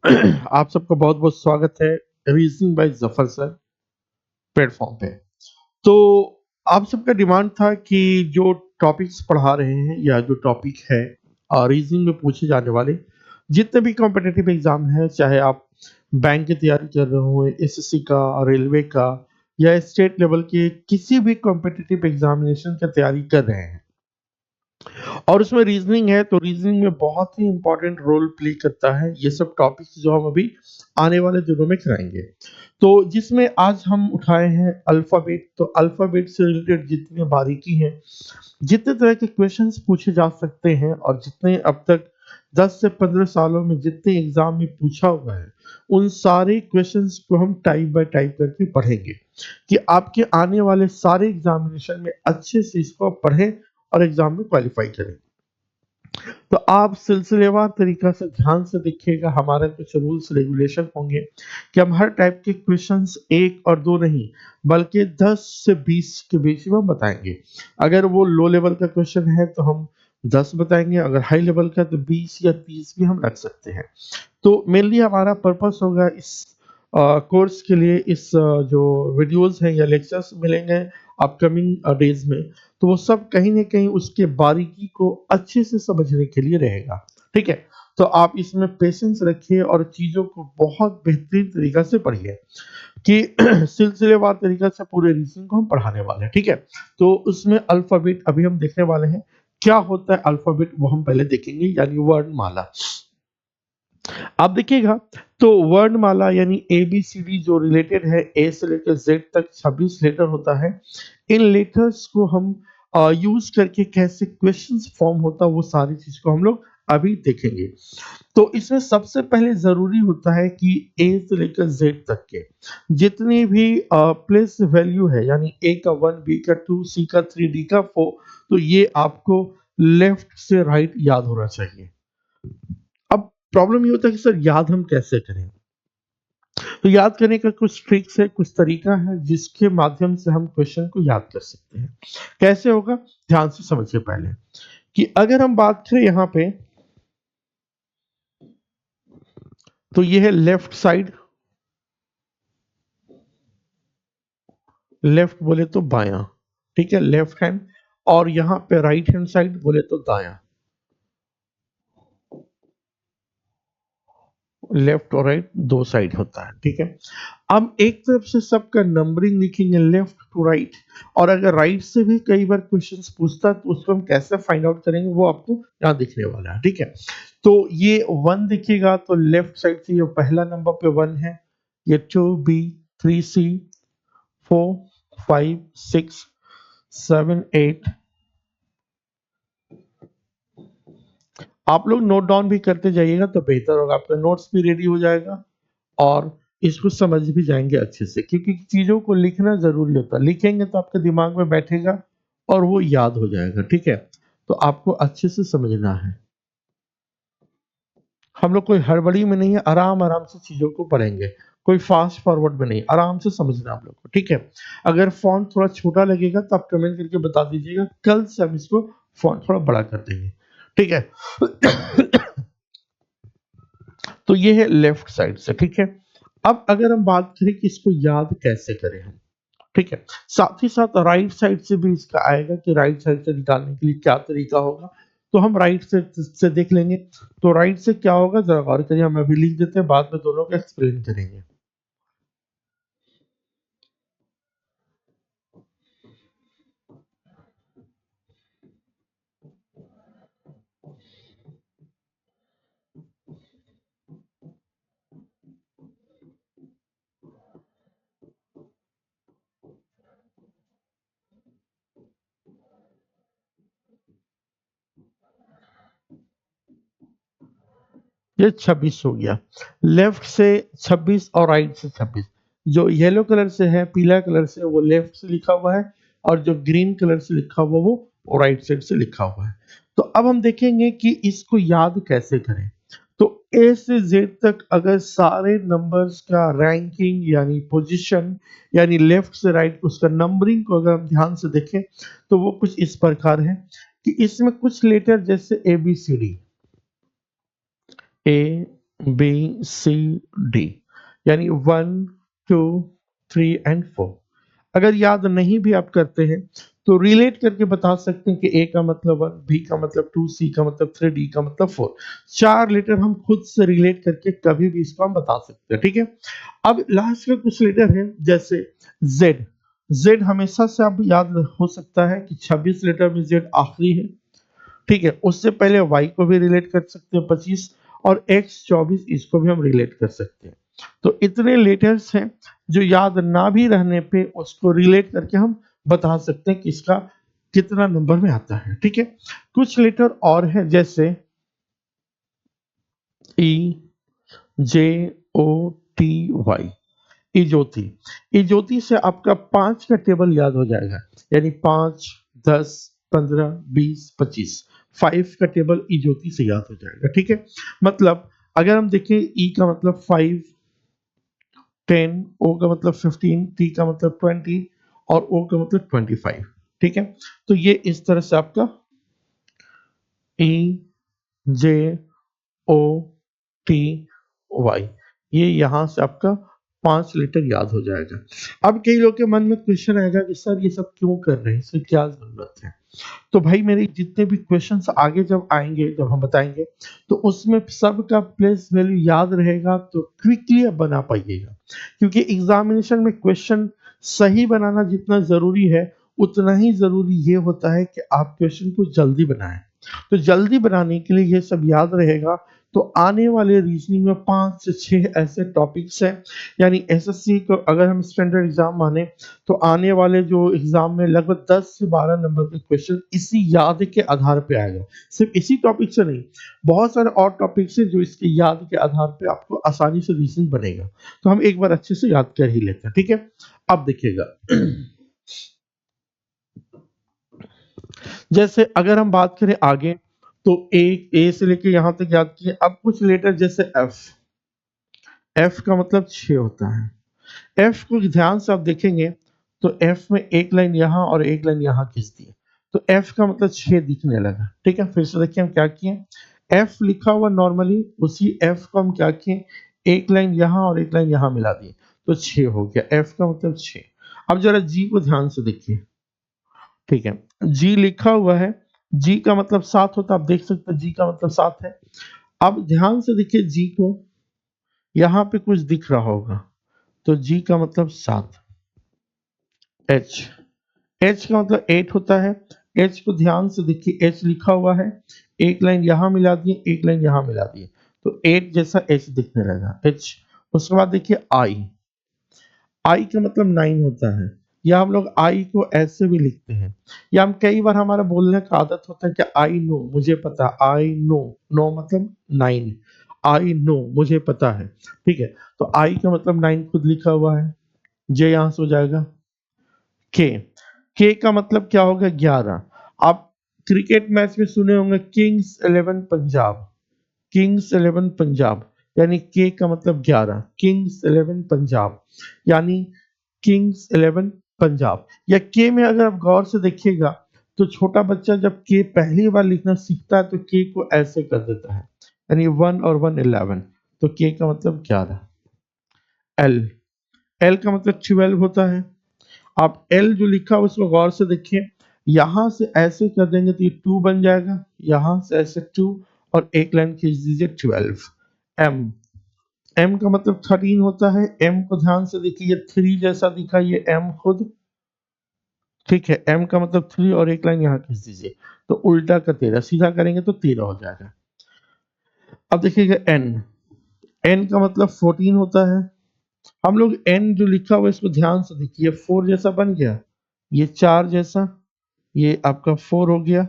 आप सबका बहुत बहुत स्वागत है reasoning bye Zafar sir platform पे। तो आप सबका डिमांड था कि जो टॉपिक्स पढ़ा रहे हैं या जो टॉपिक है रीजनिंग में पूछे जाने वाले जितने भी कॉम्पिटिटिव एग्जाम है, चाहे आप बैंक की तैयारी कर रहे हो, एसएससी का, रेलवे का या स्टेट लेवल के किसी भी कॉम्पिटिटिव एग्जामिनेशन की तैयारी कर रहे हैं और उसमें रीजनिंग है, तो रीजनिंग में बहुत ही इंपॉर्टेंट रोल प्ले करता है ये सब टॉपिक्स जो हम अभी आने वाले दिनों में कराएंगे। तो जिसमें आज हम उठाए हैं अल्फाबेट। तो अल्फाबेट से रिलेटेड जितनी बारीकी है, जितने तरह के क्वेश्चंस पूछे जा सकते हैं और जितने अब तक 10 से 15 सालों में जितने एग्जाम में पूछा हुआ है, उन सारे क्वेश्चंस को हम टाइप बाय टाइप करके पढ़ेंगे कि आपके आने वाले सारे एग्जामिनेशन में अच्छे से इसको पढ़ें और एग्जाम में क्वालिफाई करें। तो आप सिलसिलेवार तरीका से ध्यान से देखिएगा, हमारे कुछ रूल्स रेगुलेशन होंगे कि हम हर टाइप के क्वेश्चंस एक और दो नहीं बल्कि 10 से 20 के बीच में हम बताएंगे। अगर वो लो लेवल का क्वेश्चन है तो हम 10 बताएंगे, अगर हाई लेवल का तो 20 या 30 भी हम रख सकते हैं। तो मेनली हमारा पर्पस होगा इस कोर्स के लिए, इस जो वीडियोस हैं या लेक्चर्स मिलेंगे अपकमिंग डेज में, तो वो सब कहीं ना कहीं उसके बारीकी को अच्छे से समझने के लिए रहेगा। ठीक है, तो आप इसमें पेशेंस रखिए और चीज़ों को बहुत बेहतरीन तरीका से पढ़िए कि सिलसिलेवार तरीका से पूरे रीजनिंग को हम पढ़ाने वाले हैं। ठीक है, तो उसमें अल्फाबेट अभी हम देखने वाले हैं। क्या होता है अल्फाबेट वो हम पहले देखेंगे, यानी वर्णमाला। आप देखिएगा, तो वर्णमाला यानी ए बी सी डी जो रिलेटेड है, ए से लेकर जेड तक 26 लेटर होता है। इन लेटर्स को हम यूज करके कैसे क्वेश्चंस फॉर्म होता है, वो सारी चीज को हम लोग अभी देखेंगे। तो इसमें सबसे पहले जरूरी होता है कि ए से लेकर जेड तक के जितनी भी प्लेस वैल्यू है, यानी ए का 1, बी का 2, सी का 3, डी का 4, तो ये आपको लेफ्ट से राइट याद होना चाहिए। अब प्रॉब्लम ये होता है कि सर याद हम कैसे करें। तो याद करने का कुछ ट्रिक्स है, कुछ तरीका है जिसके माध्यम से हम क्वेश्चन को याद कर सकते हैं। कैसे होगा, ध्यान से समझिए पहले कि अगर हम बात करें यहाँ पे, तो ये है लेफ्ट साइड, लेफ्ट बोले तो बायां, ठीक है, लेफ्ट हैंड। और यहाँ पे राइट हैंड साइड बोले तो दायां। लेफ्ट और राइट दो साइड होता है, ठीक है। अब एक तरफ से सबका नंबरिंग लिखेंगे लेफ्ट टू राइट, और अगर राइट से भी कई बार क्वेश्चंस पूछता है तो उसको हम कैसे फाइंड आउट करेंगे वो आपको यहाँ दिखने वाला है, ठीक है। तो ये 1 दिखेगा तो लेफ्ट साइड से ये पहला नंबर पे 1 है, ये 2B, 3C, 4, 5, 6, 7, 8। आप लोग नोट डाउन भी करते जाइएगा तो बेहतर होगा, आपका नोट्स भी रेडी हो जाएगा और इसको समझ भी जाएंगे अच्छे से, क्योंकि चीज़ों को लिखना ज़रूरी होता है। लिखेंगे तो आपके दिमाग में बैठेगा और वो याद हो जाएगा, ठीक है। तो आपको अच्छे से समझना है। हम लोग कोई हड़बड़ी में नहीं है, आराम आराम से चीज़ों को पढ़ेंगे, कोई फास्ट फॉरवर्ड में नहीं, आराम से समझना आप लोग को, ठीक है। अगर फॉन्ट थोड़ा छोटा लगेगा तो आप कमेंट करके बता दीजिएगा, कल से हम इसको फॉन्ट थोड़ा बड़ा कर देंगे, ठीक है। तो ये है लेफ्ट साइड से, ठीक है। अब अगर हम बात करें कि इसको याद कैसे करें हम, ठीक है, साथ ही साथ राइट साइड से भी इसका आएगा कि राइट साइड से निकालने के लिए क्या तरीका होगा। तो हम राइट से देख लेंगे। तो राइट से क्या होगा जरा गौर करिए, हम अभी लिख देते हैं, बाद में दोनों का एक्सप्लेन करेंगे। ये 26 हो गया, लेफ्ट से 26 और राइट से 26। जो येलो कलर से है, पीला कलर से, वो लेफ्ट से लिखा हुआ है, और जो ग्रीन कलर से लिखा हुआ वो राइट साइड से लिखा हुआ है। तो अब हम देखेंगे कि इसको याद कैसे करें। तो ए से जेड तक अगर सारे नंबर्स का रैंकिंग यानी पोजीशन, यानी लेफ्ट से राइट उसका नंबरिंग को अगर हम ध्यान से देखें तो वो कुछ इस प्रकार है कि इसमें कुछ लेटर जैसे A B C D, A B C D, यानी 1 2 3 एंड 4। अगर याद नहीं भी आप करते हैं तो रिलेट करके बता सकते हैं कि ए का मतलब 1, बी का मतलब 2, सी का मतलब 3, डी का मतलब 4। चार लेटर हम खुद से रिलेट करके कभी भी इसको हम बता सकते हैं, ठीक है। अब लास्ट का कुछ लेटर है जैसे जेड। जेड हमेशा से आप याद हो सकता है कि 26 लेटर में जेड आखिरी है, ठीक है। उससे पहले वाई को भी रिलेट कर सकते हैं 25, और एक्स 24, इसको भी हम रिलेट कर सकते हैं। तो इतने लेटर्स हैं जो याद ना भी रहने पे उसको रिलेट करके हम बता सकते हैं कि इसका कितना नंबर में आता है, ठीक है। कुछ लेटर और है जैसे ई जे ओ टी वाई, इजोती। इजोती से आपका 5 का टेबल याद हो जाएगा, यानी 5 10 15 20 25, 5 का टेबल इजोती से याद हो जाएगा, ठीक है। मतलब अगर हम देखें ई का मतलब 5, 10, ओ का मतलब 15, टी का मतलब 20 और ओ का मतलब 25, ठीक है। तो ये इस तरह से आपका ई जे ओ टी वाई, ये यहाँ से आपका 5 लीटर याद हो जाएगा। अब कई लोग के मन में क्वेश्चन आएगा कि सर ये सब क्यों कर रहे हैं, इसकी क्या जरूरत है। तो भाई मेरे जितने भी क्वेश्चंस आगे जब आएंगे, जब हम बताएंगे, तो उसमें सबका प्लेस वैल्यू याद रहेगा तो क्विकली आप बना पाइएगा। क्योंकि एग्जामिनेशन में क्वेश्चन सही बनाना जितना जरूरी है, उतना ही जरूरी ये होता है कि आप क्वेश्चन को जल्दी बनाएं। तो जल्दी बनाने के लिए ये सब याद रहेगा। तो आने वाले रीजनिंग में 5 से 6 ऐसे टॉपिक्स हैं, यानी एसएससी को अगर हम स्टैंडर्ड एग्जाम माने तो आने वाले जो एग्जाम में लगभग 10 से 12 नंबर के क्वेश्चन इसी याद के आधार पे आएगा। सिर्फ इसी टॉपिक से नहीं, बहुत सारे और टॉपिक्स हैं जो इसके याद के आधार पे आपको आसानी से रीजनिंग बनेगा। तो हम एक बार अच्छे से याद कर ही लेते हैं, ठीक है। अब देखिएगा जैसे अगर हम बात करें आगे, तो ए से लेके यहां तक याद किए। अब कुछ लेटर जैसे एफ, एफ का मतलब 6 होता है। एफ को ध्यान से आप देखेंगे तो एफ में एक लाइन यहाँ और एक लाइन यहाँ खींच दी है, तो एफ का मतलब 6 दिखने लगा, ठीक है। फिर से देखिए हम क्या किए, एफ लिखा हुआ नॉर्मली, उसी एफ को हम क्या किए, एक लाइन यहाँ और एक लाइन यहाँ मिला दिए, तो 6 हो गया, एफ का मतलब 6। अब जरा जी को ध्यान से देखिए, ठीक है। जी लिखा हुआ है, जी का मतलब 7 होता है, आप देख सकते हैं जी का मतलब 7 है। अब ध्यान से देखिए जी को, यहाँ पे कुछ दिख रहा होगा, तो जी का मतलब 7। एच, एच का मतलब 8 होता है। एच को ध्यान से देखिए, एच लिखा हुआ है, एक लाइन यहाँ मिला दिए, एक लाइन यहाँ मिला दिए, तो 8 जैसा एच दिखने लगा, एच। उसके बाद देखिए आई, आई का मतलब 9 होता है, या हम लोग आई को ऐसे भी लिखते हैं, या हम कई बार हमारा बोलने का आदत होता है कि आई नो, मुझे पता, आई नो, नो मतलब 9, आई नो मुझे पता है, ठीक है। तो आई का मतलब 9 खुद लिखा हुआ है, जे यहां से हो जाएगा के, के का मतलब क्या होगा, 11। आप क्रिकेट मैच में सुने होंगे किंग्स 11 पंजाब, किंग्स 11 पंजाब, यानी के का मतलब 11, किंग्स 11 पंजाब, यानी किंग्स 11 पंजाब। या के में अगर आप गौर से देखिएगा तो छोटा बच्चा जब के पहली बार लिखना सीखता है तो के को ऐसे कर देता है, यानी 1 और 1 11, तो के का मतलब 11। एल, एल का मतलब 12 होता है। आप एल जो लिखा है उसको गौर से देखिए, यहां से ऐसे कर देंगे तो ये 2 बन जाएगा, यहां से ऐसे 2 और एक लाइन खींच दीजिए 12। एम, एम का मतलब 13 होता है। एम को ध्यान से देखिए, ये 3 जैसा दिखा, ये एम खुद, ठीक है। एम का मतलब 3 और एक लाइन यहाँ खींच दीजिए, तो उल्टा का 13, सीधा करेंगे तो 13 हो जाएगा। अब देखिएगा एन, एन का मतलब 14 होता है। हम लोग एन जो लिखा हुआ है इसको ध्यान से देखिए, 4 जैसा बन गया, ये 4 जैसा, ये आपका 4 हो गया,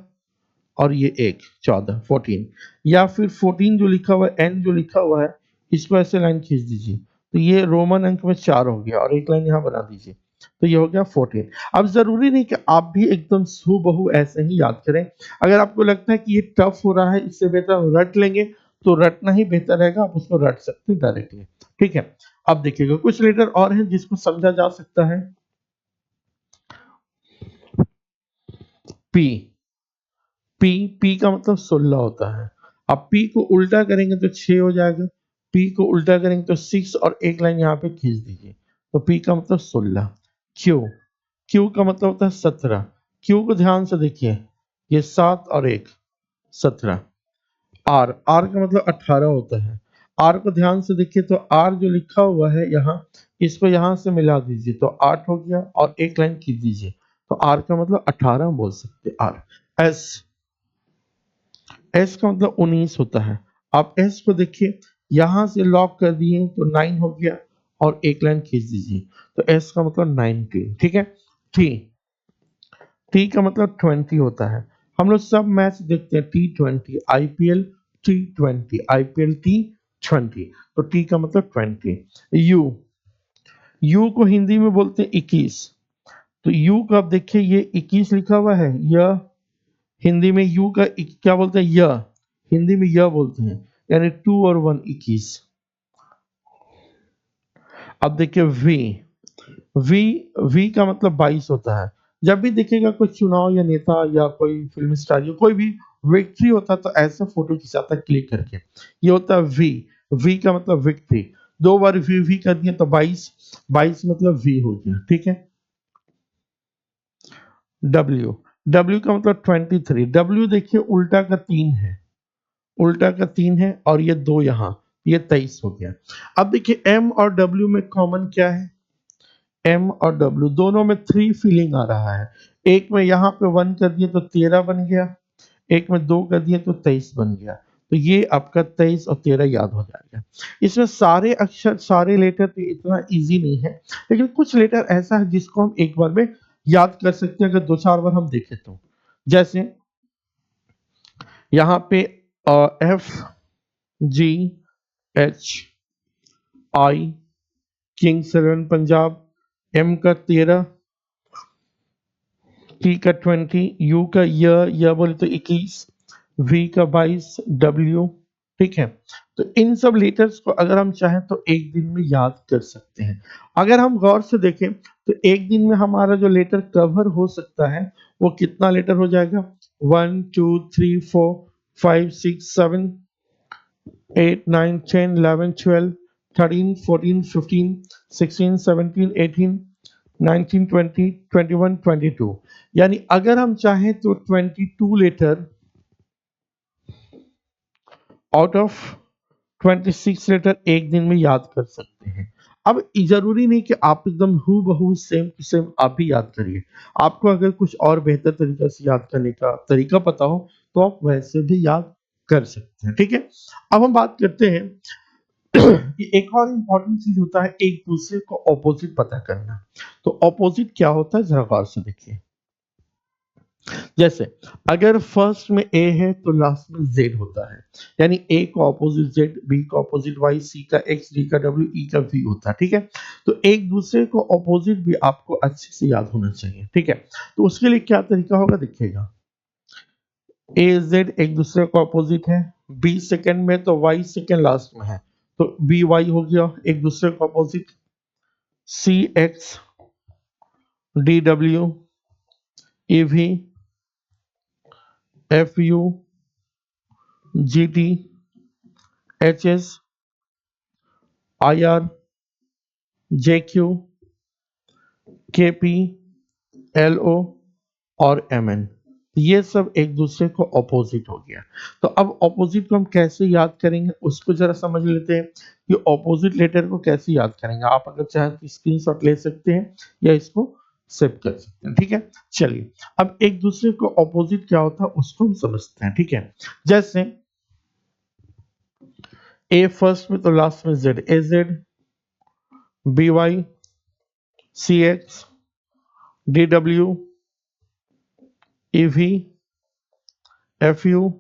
और ये एक 14, 14। या फिर 14 जो लिखा हुआ है, एन जो लिखा हुआ है, इसको ऐसे लाइन खींच दीजिए, तो ये रोमन अंक में 4 हो गया, और एक लाइन यहाँ बना दीजिए, तो ये हो गया 14। अब जरूरी नहीं कि आप भी एकदम हूबहू ऐसे ही याद करें। अगर आपको लगता है कि ये टफ हो रहा है, इससे बेहतर हम रट लेंगे, तो रटना ही बेहतर रहेगा, आप उसको रट सकते हैं डायरेक्टली, ठीक है। अब देखिएगा कुछ लेटर और हैं जिसको समझा जा सकता है। पी, पी, पी का मतलब 16 होता है। अब पी को उल्टा करेंगे तो 6 हो जाएगा, पी को उल्टा करेंगे तो 6 और एक लाइन यहाँ पे खींच दीजिए, तो पी का मतलब 16। क्यू, क्यू का मतलब होता है 17। क्यू को ध्यान से देखिए, ये 7 और 1 17। आर, आर का मतलब 18 होता है। आर को ध्यान से देखिए तो आर जो लिखा हुआ है यहाँ, इसको यहाँ से मिला दीजिए तो 8 हो गया और एक लाइन खींच दीजिए, तो आर का मतलब 18 बोल सकते हैं आर। एस, एस का मतलब 19 होता है। आप एस को देखिए, यहां से लॉक कर दिए तो 9 हो गया और एक लाइन खींच दीजिए, तो एस का मतलब 19। ठीक है। टी, टी का मतलब 20 होता है। हम लोग सब मैच देखते हैं T20, IPL T20, IPL T20, तो टी का मतलब 20। यू, यू को हिंदी में बोलते हैं 21, तो यू का आप देखिए ये 21 लिखा हुआ है, यह हिंदी में यू का क्या बोलते हैं, यह हिंदी में यह बोलते हैं, यानी 2 और 1 21। अब देखिए वी, वी, वी का मतलब 22 होता है। जब भी देखिएगा कोई चुनाव या नेता या कोई फिल्म स्टार या कोई भी विक्ट्री होता है तो ऐसे फोटो खिंचाता है क्लिक करके, ये होता है वी। वी का मतलब विक्ट्री, दो बार वी कर दिया तो 22, 22 मतलब वी हो गया। ठीक है। डब्ल्यू, डब्ल्यू का मतलब 23। डब्ल्यू देखिए उल्टा का 3 है, उल्टा का 3 है और ये 2 यहाँ, ये 23 हो गया। अब देखिए एम और डब्ल्यू में कॉमन क्या है, एम और डब्ल्यू दोनों में 3 फीलिंग आ रहा है। एक में यहाँ पे 1 कर दिए तो 13 बन गया, एक में 2 कर दिए तो 23 बन गया, तो ये आपका 23 और 13 याद हो जाएगा। इसमें सारे अक्षर सारे लेटर तो इतना इजी नहीं है, लेकिन कुछ लेटर ऐसा है जिसको हम एक बार में याद कर सकते हैं अगर 2-4 बार हम देखें तो। जैसे यहाँ पे एफ, जी, एच, आई, किंग 7 पंजाब, एम का 13, टी का 20, यू का यह बोले तो 21, वी का 22, डब्ल्यू। ठीक है। तो इन सब लेटर्स को अगर हम चाहें तो एक दिन में याद कर सकते हैं। अगर हम गौर से देखें तो एक दिन में हमारा जो लेटर कवर हो सकता है वो कितना लेटर हो जाएगा, 1 2 3 4 5 6 7 8 9 10 11 12 13 14 15 16 17 18 19 20 21 22, यानी अगर हम चाहें तो 22 लेटर आउट ऑफ 26 लेटर एक दिन में याद कर सकते हैं। अब जरूरी नहीं कि आप एकदम हू बहू सेम टू सेम आप भी याद करिए। आपको अगर कुछ और बेहतर तरीका से याद करने का तरीका पता हो तो आप वैसे भी याद कर सकते हैं। ठीक है। अब हम बात करते हैं कि एक और इम्पोर्टेंट चीज होता है एक दूसरे को ऑपोजिट पता करना। तो ऑपोजिट क्या होता है जरा गौर से देखिए। जैसे अगर फर्स्ट में ए है तो लास्ट में जेड होता है, यानी ए का ऑपोजिट जेड, बी का ऑपोजिट वाई, सी का एक्स, डी का डब्ल्यू, ई का वी होता है। ठीक है। तो एक दूसरे को ऑपोजिट भी आपको अच्छे से याद होना चाहिए। ठीक है। तो उसके लिए क्या तरीका होगा देखिएगा, ए जेड एक दूसरे को ऑपोजिट है, बी सेकंड में तो वाई सेकंड लास्ट में है, तो बी वाई हो गया एक दूसरे को opposite, C X, D W, A V, F U, G T, H S, I R, J Q, K P, L O और एम एन, ये सब एक दूसरे को ऑपोजिट हो गया। तो अब ऑपोजिट को हम कैसे याद करेंगे उसको जरा समझ लेते हैं कि ऑपोजिट लेटर को कैसे याद करेंगे। आप अगर चाहें तो स्क्रीनशॉट ले सकते हैं या इसको सेव कर सकते हैं। ठीक है। चलिए अब एक दूसरे को ऑपोजिट क्या होता है उसको हम समझते हैं। ठीक है। जैसे ए फर्स्ट में तो लास्ट में Z, A Z, B Y, C X, D W, E V, F U,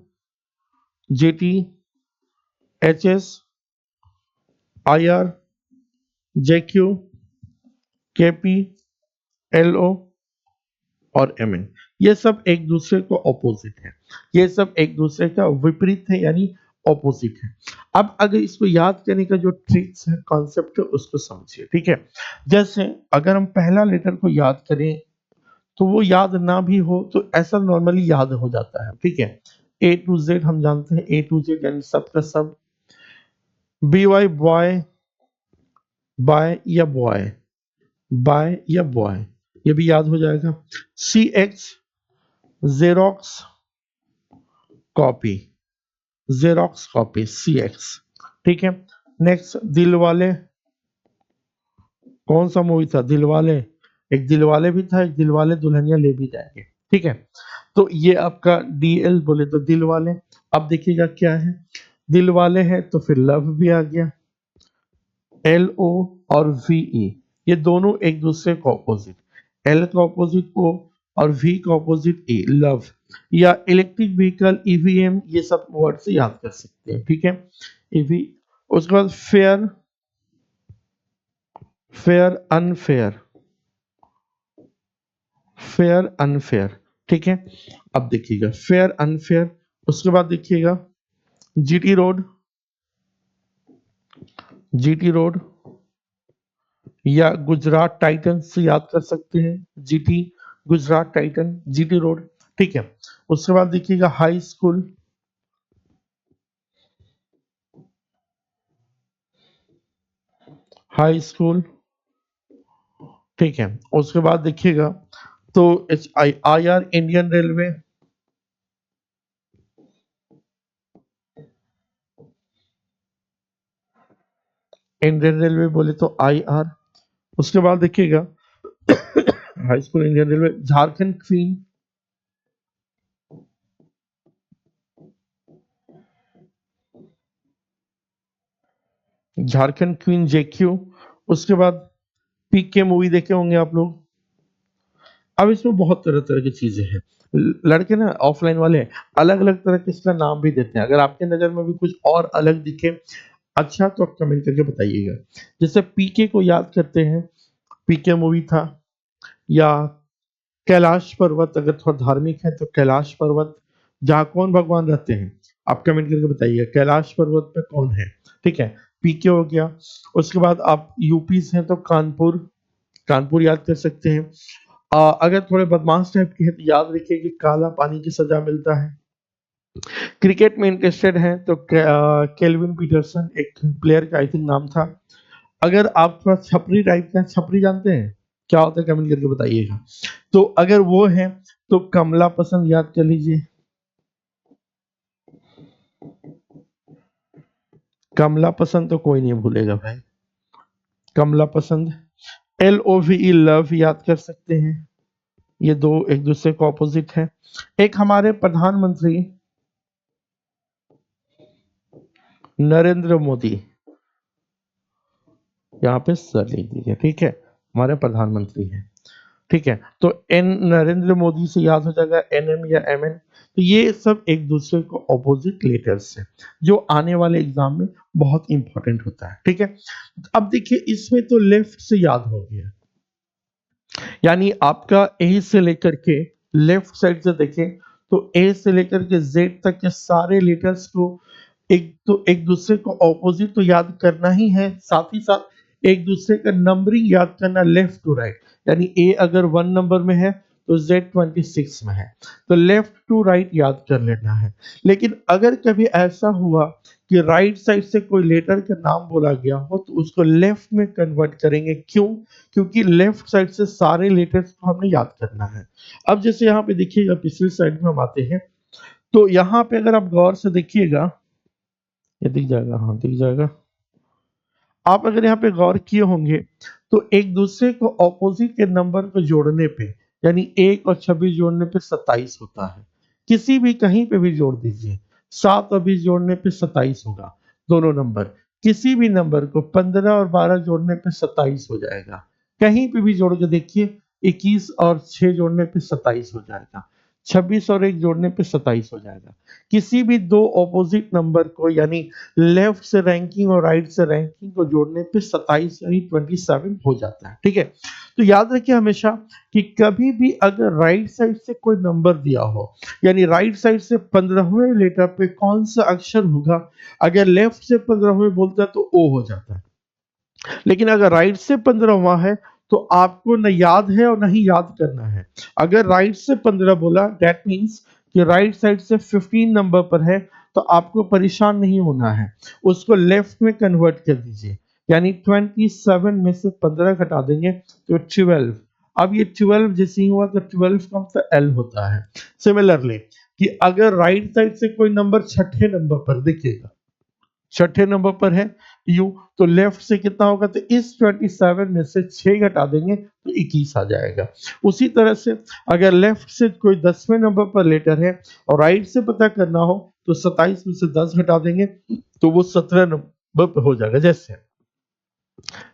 G T, H S, I R, J Q, K P, L O और एम एन, ये सब एक दूसरे को ऑपोजिट है, ये सब एक दूसरे का विपरीत है यानी ऑपोजिट है। अब अगर इसको याद करने का जो ट्रिक्स है कॉन्सेप्ट है उसको समझिए। ठीक है। जैसे अगर हम पहला लेटर को याद करें तो वो याद ना भी हो तो ऐसा नॉर्मली याद हो जाता है। ठीक है। ए टू जेड हम जानते हैं, ए टू जेड यानी सब का सब, बी वाई बॉय, बाय या बॉय, बाय या बॉय, ये भी याद हो जाएगा। C X, xerox copy, xerox copy C X. ठीक है। नेक्स्ट दिल वाले, कौन सा मूवी था दिल वाले? एक दिल वाले भी था, एक दिल वाले दुल्हनिया ले भी जाएंगे। ठीक है। तो ये आपका डीएल बोले तो दिल वाले। अब देखिएगा क्या है, दिल वाले है तो फिर लव भी आ गया, एल ओ और वी ई, ये दोनों एक दूसरे का ऑपोजिट, एल का ऑपोजिट ओ और वी का ऑपोजिट ए, लव। या इलेक्ट्रिक व्हीकल ईवीएम, ये सब वर्ड से याद कर सकते हैं। ठीक है। ईवी। उसके बाद fair, fair unfair, fair unfair. ठीक है। अब देखिएगा फेयर अनफेयर, उसके बाद देखिएगा जीटी रोड, जीटी रोड या गुजरात टाइटन से याद कर सकते हैं, GT, Gujarat Titan, GT road. ठीक है। उसके बाद देखिएगा हाई स्कूल, हाई स्कूल। ठीक है। उसके बाद देखिएगा तो H I I R, Indian railway, Indian railway बोले तो आई आर। उसके बाद देखिएगा high school Indian railway, Jharkhand queen, Jharkhand queen JQ. उसके बाद पीके मूवी देखे होंगे आप लोग। अब इसमें बहुत तरह तरह की चीजें हैं, लड़के ना ऑफलाइन वाले अलग अलग तरह के इसका नाम भी देते हैं। अगर आपके नजर में भी कुछ और अलग दिखे, अच्छा तो आप कमेंट करके बताइएगा। जैसे पीके को याद करते हैं, पीके मूवी था, या कैलाश पर्वत, अगर थोड़ा धार्मिक है तो कैलाश पर्वत, जहाँ कौन भगवान रहते हैं, आप कमेंट करके बताइए कैलाश पर्वत पे कौन है। ठीक है। पीके हो गया। उसके बाद आप यूपी से हैं तो कानपुर, कानपुर याद कर सकते हैं। अगर थोड़े बदमाश टाइप के हैं तो याद रखिए कि काला पानी की सजा मिलता है। क्रिकेट में इंटरेस्टेड हैं तो केल्विन पीटरसन, एक प्लेयर का आई थिंक नाम था। अगर आप थोड़ा छपरी टाइप का, छपरी जानते हैं क्या होता है, कमेंट करके बताइएगा। तो अगर वो है तो कमला पसंद याद कर लीजिए, कमला पसंद तो कोई नहीं भूलेगा भाई, Kamla Pasand. L O V E love याद कर सकते हैं, ये दो एक दूसरे को ऑपोजिट है। एक हमारे प्रधानमंत्री नरेंद्र मोदी, यहाँ पे सर लिख दीजिए। ठीक है। हमारे प्रधानमंत्री हैं। ठीक है। तो एन नरेंद्र मोदी से याद हो जाएगा, एन एम या एम एन। तो ये सब एक दूसरे को ऑपोजिट लेटर्स हैं, जो आने वाले एग्जाम में बहुत इंपॉर्टेंट होता है। ठीक है। अब देखिए इसमें तो लेफ्ट से याद हो गया, यानी आपका ए से लेकर के लेफ्ट साइड से देखें तो ए से लेकर के जेड तक के सारे लेटर्स को एक दूसरे को ऑपोजिट तो याद करना ही है, साथ ही साथ एक दूसरे का नंबरिंग याद करना लेफ्ट टू राइट। यानी ए अगर 1 नंबर में है तो जेड 26 में है, तो लेफ्ट टू राइट याद कर लेना है। लेकिन अगर कभी ऐसा हुआ कि राइट साइड से कोई लेटर का नाम बोला गया हो तो उसको लेफ्ट में कन्वर्ट करेंगे, क्यों? क्योंकि लेफ्ट साइड से सारे लेटर्स को हमने याद करना है। अब जैसे यहाँ पे देखिएगा पिछली साइड में हम आते हैं, तो यहाँ पे अगर आप गौर से देखिएगा, ये दिख जाएगा, हाँ दिख जाएगा। आप अगर यहाँ पे गौर किए होंगे तो एक दूसरे को ऑपोजिट के नंबर को जोड़ने पे, यानी 1 और 26 जोड़ने पे 27 होता है। किसी भी कहीं पे भी जोड़ दीजिए, 7 और 20 जोड़ने पे 27 होगा, दोनों नंबर। किसी भी नंबर को 15 और 12 जोड़ने पे 27 हो जाएगा। कहीं पे भी जोड़ के देखिए, 21 और 6 जोड़ने पे 27 हो जाएगा, 26 और 1 जोड़ने पे 27 हो जाएगा। किसी भी दो ऑपोजिट नंबर को, यानी लेफ्ट से रैंकिंग और राइट से रैंकिंग को जोड़ने पे 27 यानी 27 हो जाता है। ठीक है। तो याद रखिए हमेशा कि कभी भी अगर राइट साइड से कोई नंबर दिया हो, यानी राइट साइड से 15वें लेटर पे कौन सा अक्षर होगा, अगर लेफ्ट से 15वें बोलता है तो ओ हो जाता है। लेकिन अगर राइट से 15वां है तो आपको न याद है और नहीं याद करना है। अगर राइट से 15 बोला दैट मीन्स कि राइट साइड से 15 नंबर पर है, तो आपको परेशान नहीं होना है, उसको लेफ्ट में कन्वर्ट कर दीजिए, यानी 27 में से 15 घटा देंगे तो 12। अब ये 12 जैसे ही हुआ तो 12 का मतलब एल होता है। सिमिलरली कि अगर राइट साइड से कोई नंबर छठे नंबर पर, देखिएगा छठे नंबर पर है यू, तो लेफ्ट से कितना होगा, तो इस 27 में से 6 घटा देंगे तो 21 आ जाएगा। उसी तरह से अगर लेफ्ट से कोई 10वें नंबर पर लेटर है और राइट से पता करना हो तो 27 में से 10 घटा देंगे तो वो 17 नंबर पर हो जाएगा। जैसे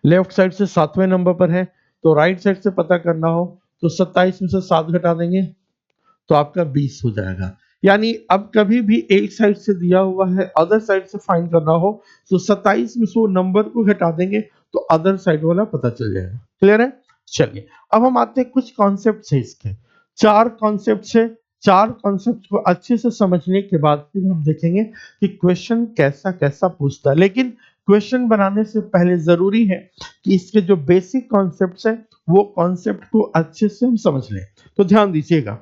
लेफ्ट साइड से 7वें नंबर पर है तो राइट साइड से पता करना हो तो 27 में से 7 घटा देंगे तो आपका 20 हो जाएगा। यानी अब कभी भी एक साइड से दिया हुआ है, अदर साइड से फाइंड करना हो तो 27 में से वो नंबर को घटा देंगे तो अदर साइड वाला पता चल जाएगा। क्लियर है? चलिए अब हम आते हैं कुछ कॉन्सेप्ट है इसके, 4 कॉन्सेप्ट है। 4 कॉन्सेप्ट को अच्छे से समझने के बाद फिर हम देखेंगे कि क्वेश्चन कैसा कैसा पूछता है। लेकिन क्वेश्चन बनाने से पहले जरूरी है कि इसके जो बेसिक कॉन्सेप्ट है वो कॉन्सेप्ट को अच्छे से हम समझ लें। तो ध्यान दीजिएगा,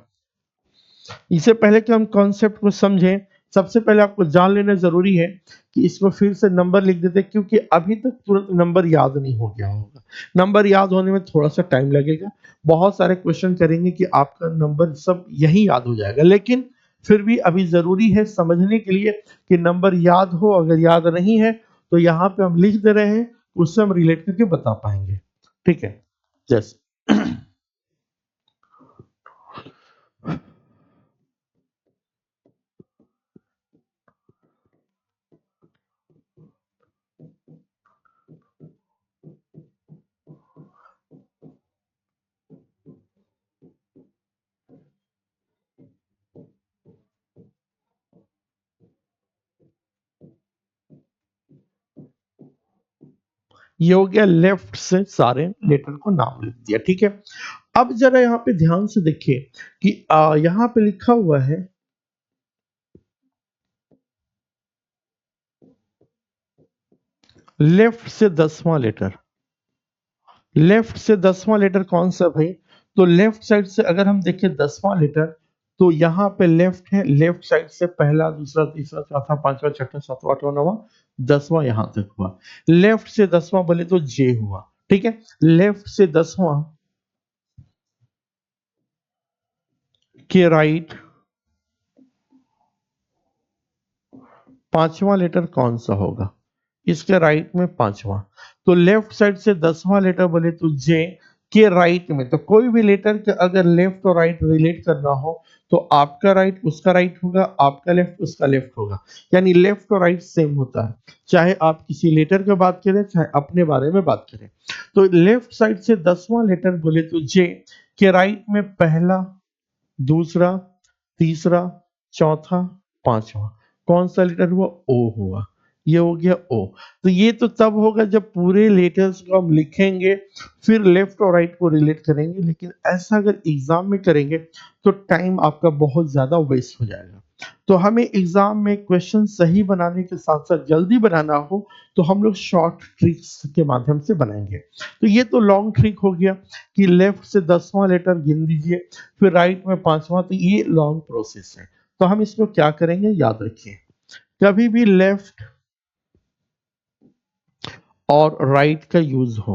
इससे पहले कि हम कॉन्सेप्ट को समझें, सबसे पहले आपको जान लेना जरूरी है कि इसको फिर से नंबर लिख देते हैं, क्योंकि अभी तक तुरंत नंबर याद नहीं हो गया होगा। नंबर याद होने में थोड़ा सा टाइम लगेगा, बहुत सारे क्वेश्चन करेंगे कि आपका नंबर सब यही याद हो जाएगा, लेकिन फिर भी अभी जरूरी है समझने के लिए कि नंबर याद हो। अगर याद नहीं है तो यहाँ पे हम लिख दे रहे हैं, उससे हम रिलेट करके बता पाएंगे। ठीक है, जैसे ये हो गया, लेफ्ट से सारे लेटर को नाम लिख दिया। ठीक है, अब जरा यहाँ पे ध्यान से देखिए कि यहाँ पे लिखा हुआ है लेफ्ट से 10वां लेटर। लेफ्ट से 10वां लेटर कौन सा भाई? तो लेफ्ट साइड से अगर हम देखें 10वां लेटर, तो यहाँ पे लेफ्ट है, लेफ्ट साइड से पहला दूसरा तीसरा चौथा पांचवा छठा सातवां आठवां नौवां 10वां यहां तक हुआ। लेफ्ट से 10वां बोले तो जे हुआ। ठीक है, लेफ्ट से 10वां के राइट 5वां लेटर कौन सा होगा? इसके राइट में 5वां। तो लेफ्ट साइड से 10वां लेटर बोले तो जे के राइट में, तो कोई भी लेटर के अगर लेफ्ट और राइट रिलेट करना हो तो आपका राइट उसका राइट होगा, आपका लेफ्ट उसका लेफ्ट होगा। यानी लेफ्ट और राइट सेम होता है, चाहे आप किसी लेटर की बात करें चाहे अपने बारे में बात करें। तो लेफ्ट साइड से 10वां लेटर बोले तो जे के राइट में पहला दूसरा तीसरा चौथा पांचवा कौन सा लेटर हुआ? ओ हुआ। ये हो गया ओ। तो ये तो तब होगा जब पूरे लेटर्स को हम लिखेंगे फिर लेफ्ट और राइट को रिलेट करेंगे, लेकिन ऐसा अगर एग्जाम में करेंगे तो टाइम आपका बहुत ज्यादा वेस्ट हो जाएगा। तो हमें एग्जाम में क्वेश्चन सही बनाने के साथ साथ जल्दी बनाना हो तो हम लोग शॉर्ट ट्रिक्स के माध्यम से बनाएंगे। तो ये तो लॉन्ग ट्रिक हो गया कि लेफ्ट से 10वां लेटर गिन दीजिए फिर राइट में 5वां, तो ये लॉन्ग प्रोसेस है। तो हम इसको क्या करेंगे, याद रखिए, कभी भी लेफ्ट और राइट का यूज हो,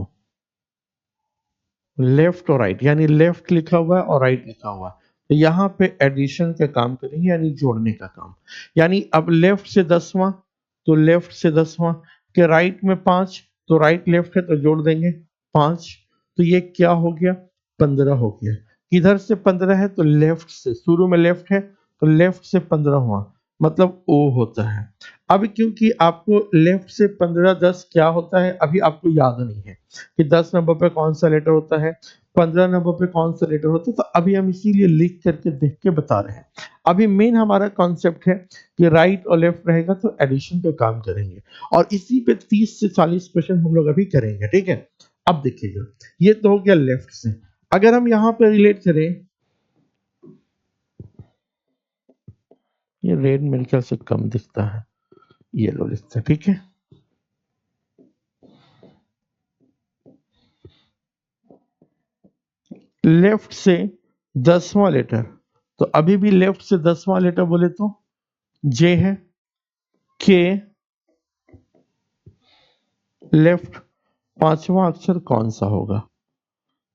लेफ्ट और राइट यानी लेफ्ट लिखा हुआ है और राइट लिखा हुआ है, तो यहाँ पे एडिशन का काम करेंगे यानी जोड़ने का काम। यानी अब लेफ्ट से 10वां तो लेफ्ट से 10वां के राइट में 5, तो राइट लेफ्ट है तो जोड़ देंगे 5, तो ये क्या हो गया 15 हो गया। किधर से 15 है? तो लेफ्ट से, शुरू में लेफ्ट है तो लेफ्ट से 15 हुआ, मतलब ओ होता है। अब क्योंकि आपको लेफ्ट से 15 10 क्या होता है अभी आपको याद नहीं है कि 10 नंबर पे कौन सा लेटर होता है, 15 नंबर पे कौन सा लेटर होता है, तो अभी हम इसीलिए लिख करके देख के बता रहे हैं। अभी मेन हमारा कॉन्सेप्ट है कि राइट और लेफ्ट रहेगा तो एडिशन का काम करेंगे, और इसी पे 30 से 40 क्वेश्चन हम लोग अभी करेंगे। ठीक है, अब देखिएगा, ये तो हो गया लेफ्ट से। अगर हम यहाँ पे रिलेट करें, ये रेड मेरे ख्याल से कम दिखता है, येलो दिखता है। ठीक है, लेफ्ट से 10वां लेटर, तो अभी भी लेफ्ट से 10वां लेटर बोले तो जे है, के लेफ्ट पांचवा अक्षर कौन सा होगा?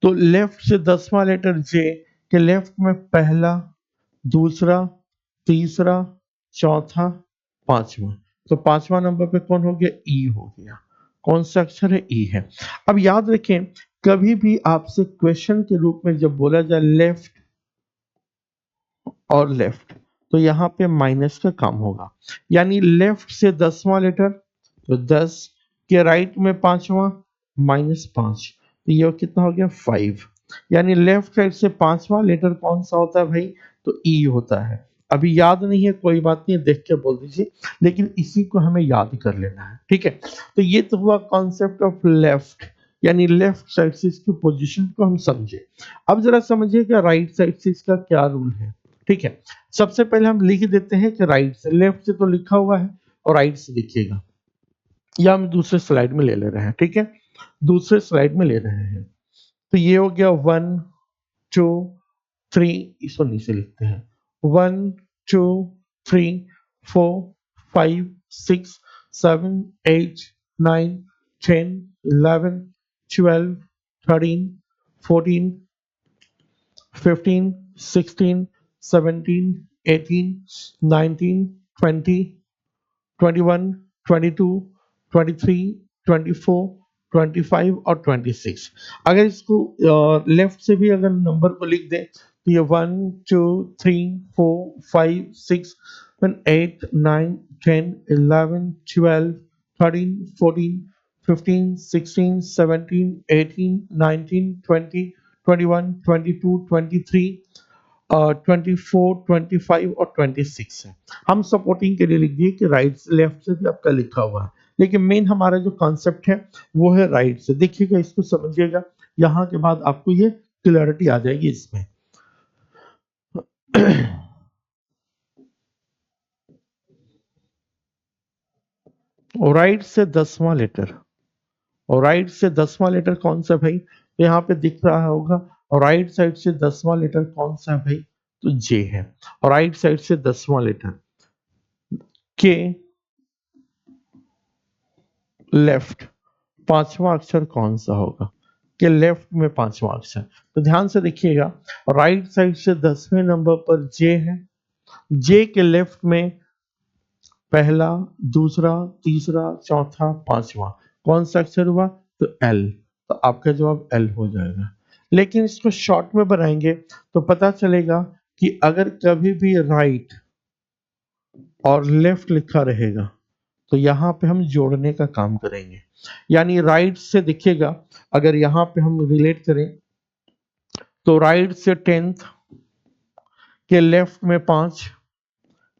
तो लेफ्ट से 10वां लेटर जे के लेफ्ट में पहला, दूसरा, तीसरा, चौथा, पांचवा। तो पांचवा नंबर पे कौन हो गया? ई हो गया। कौन सा अक्षर है? ई है। अब याद रखें, कभी भी आपसे क्वेश्चन के रूप में जब बोला जाए लेफ्ट और लेफ्ट, तो यहाँ पे माइनस का काम होगा। यानी लेफ्ट से 10वां लेटर, तो 10 के राइट में पांचवा, -5, तो ये कितना हो गया? 5। यानी लेफ्ट साइड से पांचवा लेटर कौन सा होता है भाई? तो ई होता है। अभी याद नहीं है, कोई बात नहीं, देख के बोल दीजिए, लेकिन इसी को हमें याद कर लेना है, ठीक है। तो ये तो हुआ कॉन्सेप्ट ऑफ लेफ्ट, यानी लेफ्ट साइड से इसकी पोजीशन को हम समझे। अब जरा समझिए कि राइट साइड से इसका क्या रूल है, ठीक है। सबसे पहले हम लिख देते हैं कि राइट से, लेफ्ट से तो लिखा हुआ है और राइट से लिखिएगा, या हम दूसरे स्लाइड में ले ले रहे हैं, ठीक है, दूसरे स्लाइड में ले रहे हैं। तो ये हो गया 1 2 3, इसको नीचे लिखते हैं, 1 2 3 4 5 6 7 8 9 10 11 12 13 14 15 16 17 18 19 20 21 22 23 24 25 और 26। अगर इसको लेफ्ट से भी अगर नंबर को लिख दें, तो ये 1 2 3 4 5 6 7 8 9 10 11 12 13 14 15 16 17 18 19 20 21 22 23 24 25 और 26 है। हम सपोर्टिंग के लिए लिख दिए कि राइट से, लेफ्ट से भी आपका लिखा हुआ है, लेकिन मेन हमारा जो कॉन्सेप्ट है वो है राइट से। देखिएगा, इसको समझिएगा, यहाँ के बाद आपको ये क्लैरिटी आ जाएगी इसमें। और राइट से 10वां लेटर, और राइट से 10वां लेटर कौन सा भाई? तो यहाँ पे दिख रहा होगा। और राइट साइड से 10वां लेटर कौन सा है भाई? तो जे है। और राइट साइड से 10वां लेटर के लेफ्ट पांचवा अक्षर कौन सा होगा? के लेफ्ट में पांचवा अक्षर, तो ध्यान से देखिएगा, राइट साइड से 10वें नंबर पर जे है, जे के लेफ्ट में पहला, दूसरा, तीसरा, चौथा, पांचवा, कौन सा अक्षर हुआ? तो एल। तो आपका जवाब एल हो जाएगा। लेकिन इसको शॉर्ट में बनाएंगे तो पता चलेगा कि अगर कभी भी राइट और लेफ्ट लिखा रहेगा, तो यहाँ पे हम जोड़ने का काम करेंगे। यानी राइट से देखिएगा, अगर यहाँ पे हम रिलेट करें, तो राइट से 10th के लेफ्ट में 5,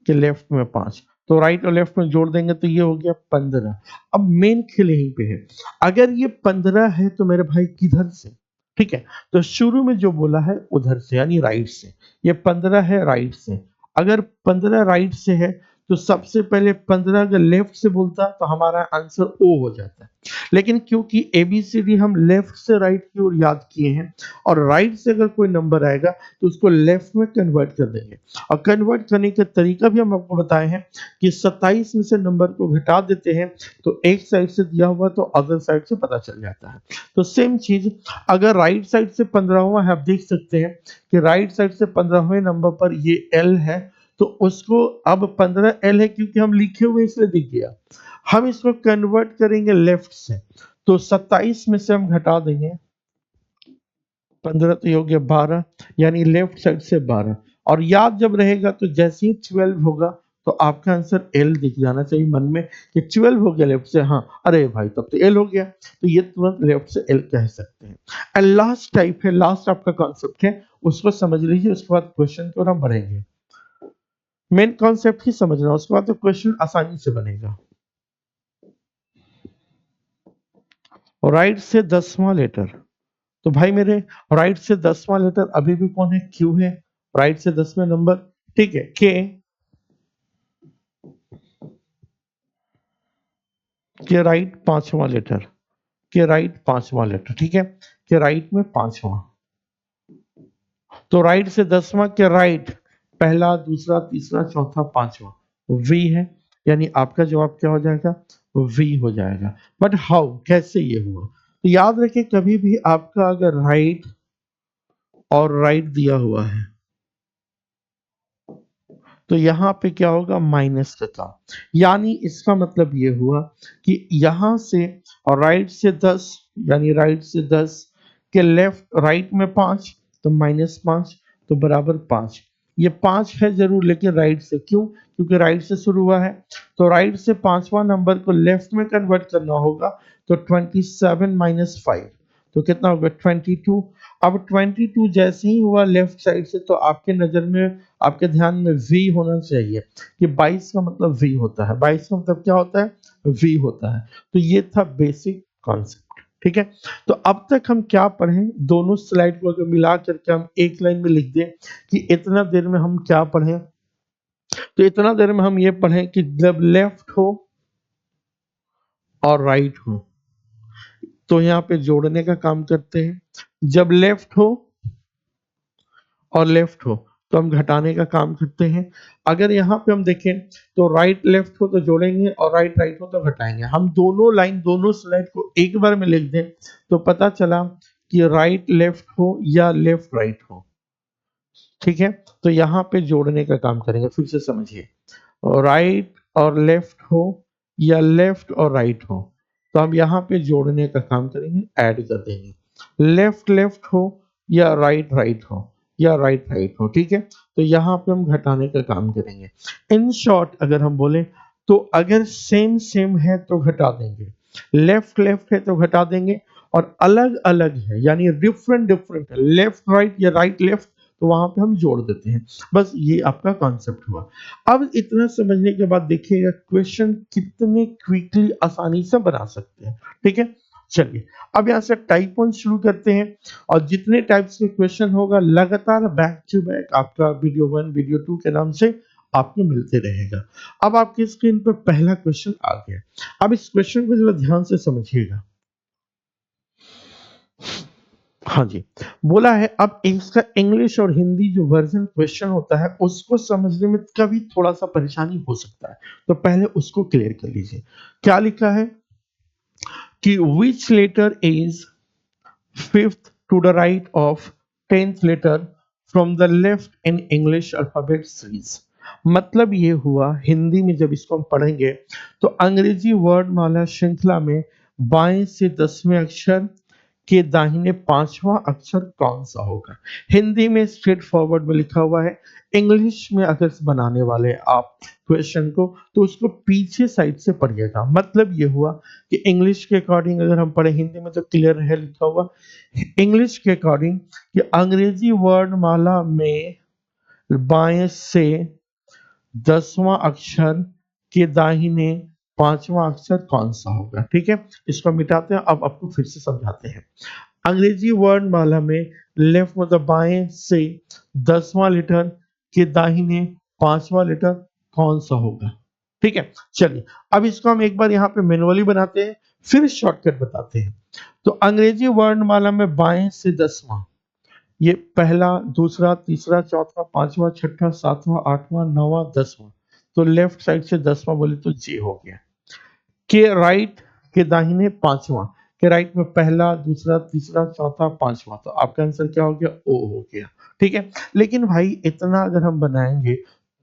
के लेफ्ट में 5, तो राइट और लेफ्ट में जोड़ देंगे तो ये हो गया 15। अब मेन खेल यहीं पे है, अगर ये 15 है तो मेरे भाई किधर से? ठीक है, तो शुरू में जो बोला है उधर से, यानी राइट से। ये 15 है राइट से, अगर 15 राइट से है तो सबसे पहले 15 अगर लेफ्ट से बोलता तो हमारा आंसर ओ हो जाता है। लेकिन क्योंकि एबीसीडी हम लेफ्ट से राइट की ओर याद किए हैं, और राइट से अगर कोई नंबर आएगा तो उसको लेफ्ट में कन्वर्ट कर देंगे। और कन्वर्ट करने का तरीका भी हम आपको बताए हैं कि 27 में से नंबर को घटा देते हैं, तो एक साइड से दिया हुआ तो अदर साइड से पता चल जाता है। तो सेम चीज, अगर राइट साइड से 15वां है, आप देख सकते हैं कि राइट साइड से 15वें नंबर पर ये एल है, तो उसको अब 15 एल है क्योंकि हम लिखे हुए इसलिए दिख गया। हम इसको कन्वर्ट करेंगे लेफ्ट से, तो 27 में से हम घटा देंगे 15, तो ये हो गया 12, यानी लेफ्ट साइड से 12। और याद जब रहेगा तो जैसे ही 12 होगा तो आपका आंसर एल दिख जाना चाहिए मन में कि 12 हो गया लेफ्ट से, हाँ अरे भाई तब तो एल हो गया, तो ये तुरंत लेफ्ट से एल कह सकते हैं। एंड लास्ट टाइप है, लास्ट आपका कॉन्सेप्ट है, उसको समझ लीजिए, उसके बाद क्वेश्चन की ओर हम बढ़ेंगे। मेन कॉन्सेप्ट ही समझना, उसके बाद तो क्वेश्चन आसानी से बनेगा। राइट से 10वां लेटर, तो भाई मेरे राइट से 10वां लेटर अभी भी कौन है? क्यू है। राइट से 10वें नंबर, ठीक है, के राइट पांचवा लेटर, के राइट पांचवा लेटर, ठीक है, के राइट में पांचवा, तो राइट से 10वां के राइट पहला, दूसरा, तीसरा, चौथा, पांचवा, वी है। यानी आपका जवाब क्या हो जाएगा? वी हो जाएगा। बट हाउ, कैसे ये हुआ? तो याद रखें कभी भी आपका अगर राइट और राइट दिया हुआ है तो यहाँ पे क्या होगा? माइनस का काम। यानी इसका मतलब ये हुआ कि यहाँ से और राइट से 10, यानी राइट से 10 के लेफ्ट राइट में 5 तो -5 तो बराबर 5। ये 5 है जरूर लेकिन राइट से क्यों? क्योंकि राइट से शुरू हुआ है तो राइट से पांचवा नंबर को लेफ्ट में कन्वर्ट करना होगा तो 27 माइनस 5 तो कितना होगा? 22। अब 22 जैसे ही हुआ लेफ्ट साइड से तो आपके नजर में, आपके ध्यान में वी होना चाहिए कि 22 का मतलब वी होता है। 22 का मतलब क्या होता है? वी होता है। तो ये था बेसिक कॉन्सेप्ट। ठीक है, तो अब तक हम क्या पढ़े? दोनों स्लाइड को अगर मिला करके हम एक लाइन में लिख दें कि इतना देर में हम क्या पढ़े, तो इतना देर में हम ये पढ़े कि जब लेफ्ट हो और राइट हो तो यहाँ पे जोड़ने का काम करते हैं, जब लेफ्ट हो और लेफ्ट हो तो हम घटाने का काम करते हैं। अगर यहाँ पे हम देखें तो राइट लेफ्ट हो तो जोड़ेंगे और राइट राइट हो तो घटाएंगे। हम दोनों लाइन, दोनों स्लाइड को एक बार में लिख दें तो पता चला कि राइट लेफ्ट हो या लेफ्ट राइट हो। ठीक है, तो यहाँ पे जोड़ने का काम करेंगे। फिर से समझिए, राइट और लेफ्ट हो या लेफ्ट और राइट हो तो हम यहाँ पे जोड़ने का काम करेंगे, ऐड कर देंगे। लेफ्ट लेफ्ट हो या राइट राइट हो या राइट राइट हो। ठीक है, तो यहाँ पे हम घटाने का काम करेंगे। इन शॉर्ट अगर हम बोले तो अगर सेम सेम है तो घटा देंगे, लेफ्ट लेफ्ट है तो घटा देंगे, और अलग अलग है यानी डिफरेंट डिफरेंट है, लेफ्ट राइट या राइट लेफ्ट, तो वहां पे हम जोड़ देते हैं। बस ये आपका कॉन्सेप्ट हुआ। अब इतना समझने के बाद देखिएगा क्वेश्चन कितने क्विकली, आसानी से बना सकते हैं। ठीक है, चलिए अब यहाँ से टाइप 1 शुरू करते हैं और जितने टाइप्स के क्वेश्चन होगा लगातार बैक टू बैक आपका वीडियो 1 वीडियो 2 के नाम से आपको मिलते रहेगा। अब आपकी स्क्रीन पर पहला क्वेश्चन आ गया। अब इस क्वेश्चन को जरा ध्यान से समझिएगा। हाँ जी, बोला है अब इसका इंग्लिश और हिंदी जो वर्जन क्वेश्चन होता है उसको समझने में कभी थोड़ा सा परेशानी हो सकता है, तो पहले उसको क्लियर कर लीजिए। क्या लिखा है कि which letter is fifth to the right of 10th letter from the left in English alphabet series. मतलब ये हुआ हिंदी में जब इसको हम पढ़ेंगे तो अंग्रेजी वर्णमाला श्रृंखला में बाएं से 10वें अक्षर के दाहिने पांचवा अक्षर कौन सा होगा। हिंदी में स्ट्रेट फॉरवर्ड में लिखा हुआ है, इंग्लिश में अगर बनाने वाले आप क्वेश्चन को तो उसको पीछे साइड से पढ़िएगा। मतलब ये हुआ कि इंग्लिश के अकॉर्डिंग अगर हम पढ़े, हिंदी में तो क्लियर है लिखा हुआ, इंग्लिश के अकॉर्डिंग कि अंग्रेजी वर्णमाला में बाएं से 10वां अक्षर के दाहिने पांचवा अक्षर कौन सा होगा। ठीक है, इसको मिटाते हैं, अब आपको फिर से समझाते हैं। अंग्रेजी वर्णमाला में लेफ्ट मतलब बाएं से 10वां लेटर के दाहिने पांचवा लेटर कौन सा होगा। ठीक है, चलिए अब इसको हम एक बार यहाँ पे मैनुअली बनाते हैं फिर शॉर्टकट बताते हैं। तो अंग्रेजी वर्णमाला में बाएं से 10वां, ये पहला दूसरा तीसरा चौथा पांचवा छठा सातवां आठवां नौवां 10वां, तो लेफ्ट साइड से 10वां बोले तो जे हो गया। के राइट के दाहिने पांचवा, के राइट में पहला दूसरा तीसरा चौथा पांचवा, तो आपका आंसर क्या हो गया? ओ हो गया। ठीक है, लेकिन भाई इतना अगर हम बनाएंगे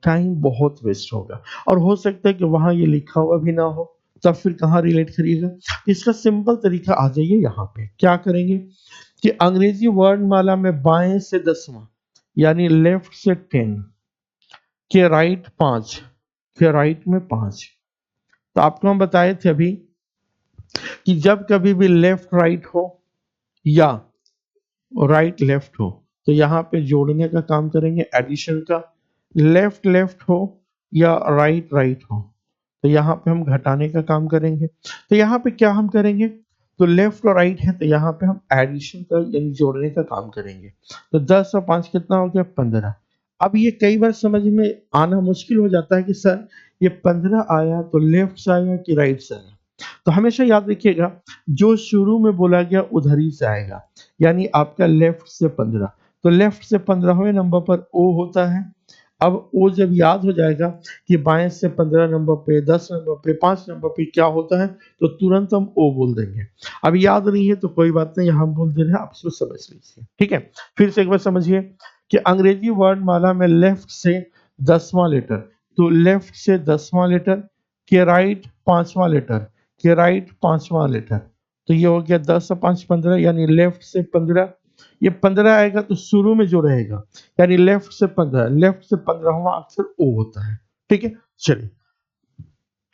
टाइम बहुत वेस्ट होगा और हो सकता है कि वहां ये लिखा हुआ भी ना हो, तब फिर कहाँ रिलेट करिएगा। इसका सिंपल तरीका आ जाइए, यहाँ पे क्या करेंगे कि अंग्रेजी वर्णमाला में बाएं से 10वां यानी लेफ्ट से 10 के राइट 5, के राइट में 5, तो आपको हम बताए थे अभी कि जब कभी भी लेफ्ट राइट हो या राइट लेफ्ट हो तो यहाँ पे जोड़ने का काम करेंगे, एडिशन का। लेफ्ट लेफ्ट हो या राइट राइट हो तो यहाँ पे हम घटाने का काम करेंगे। तो यहाँ पे क्या हम करेंगे, तो लेफ्ट और राइट है तो यहाँ पे हम एडिशन का यानी जोड़ने का काम करेंगे। तो 10 और 5 कितना हो गया? 15। अब ये कई बार समझ में आना मुश्किल हो जाता है कि सर ये 15 आया तो लेफ्ट से आया कि राइट से आया। तो हमेशा याद रखिएगा जो शुरू में बोला गया उधर ही से आएगा, यानी आपका लेफ्ट से 15, तो लेफ्ट से 15वें नंबर पर ओ होता है, अब वो जब याद हो जाएगा कि बाएं से 15 नंबर पे, 10 नंबर पे, 5 नंबर पे क्या होता है, तो तुरंत हम ओ बोल देंगे। अब याद नहीं है तो कोई बात नहीं, हम बोल दे रहे हैं, आप इसको समझ लीजिए, ठीक है। फिर से एक बार समझिए कि अंग्रेजी वर्णमाला में लेफ्ट से 10वां लेटर, तो लेफ्ट से 10वां लेटर के राइट 5वां लेटर, के राइट 5वां लेटर, तो ये हो गया 10 और 5 15, यानी लेफ्ट से 15। ये 15 आएगा तो शुरू में जो रहेगा, यानी लेफ्ट से 15, लेफ्ट से 15वां अक्षर ओ होता है, ठीक है। चलिए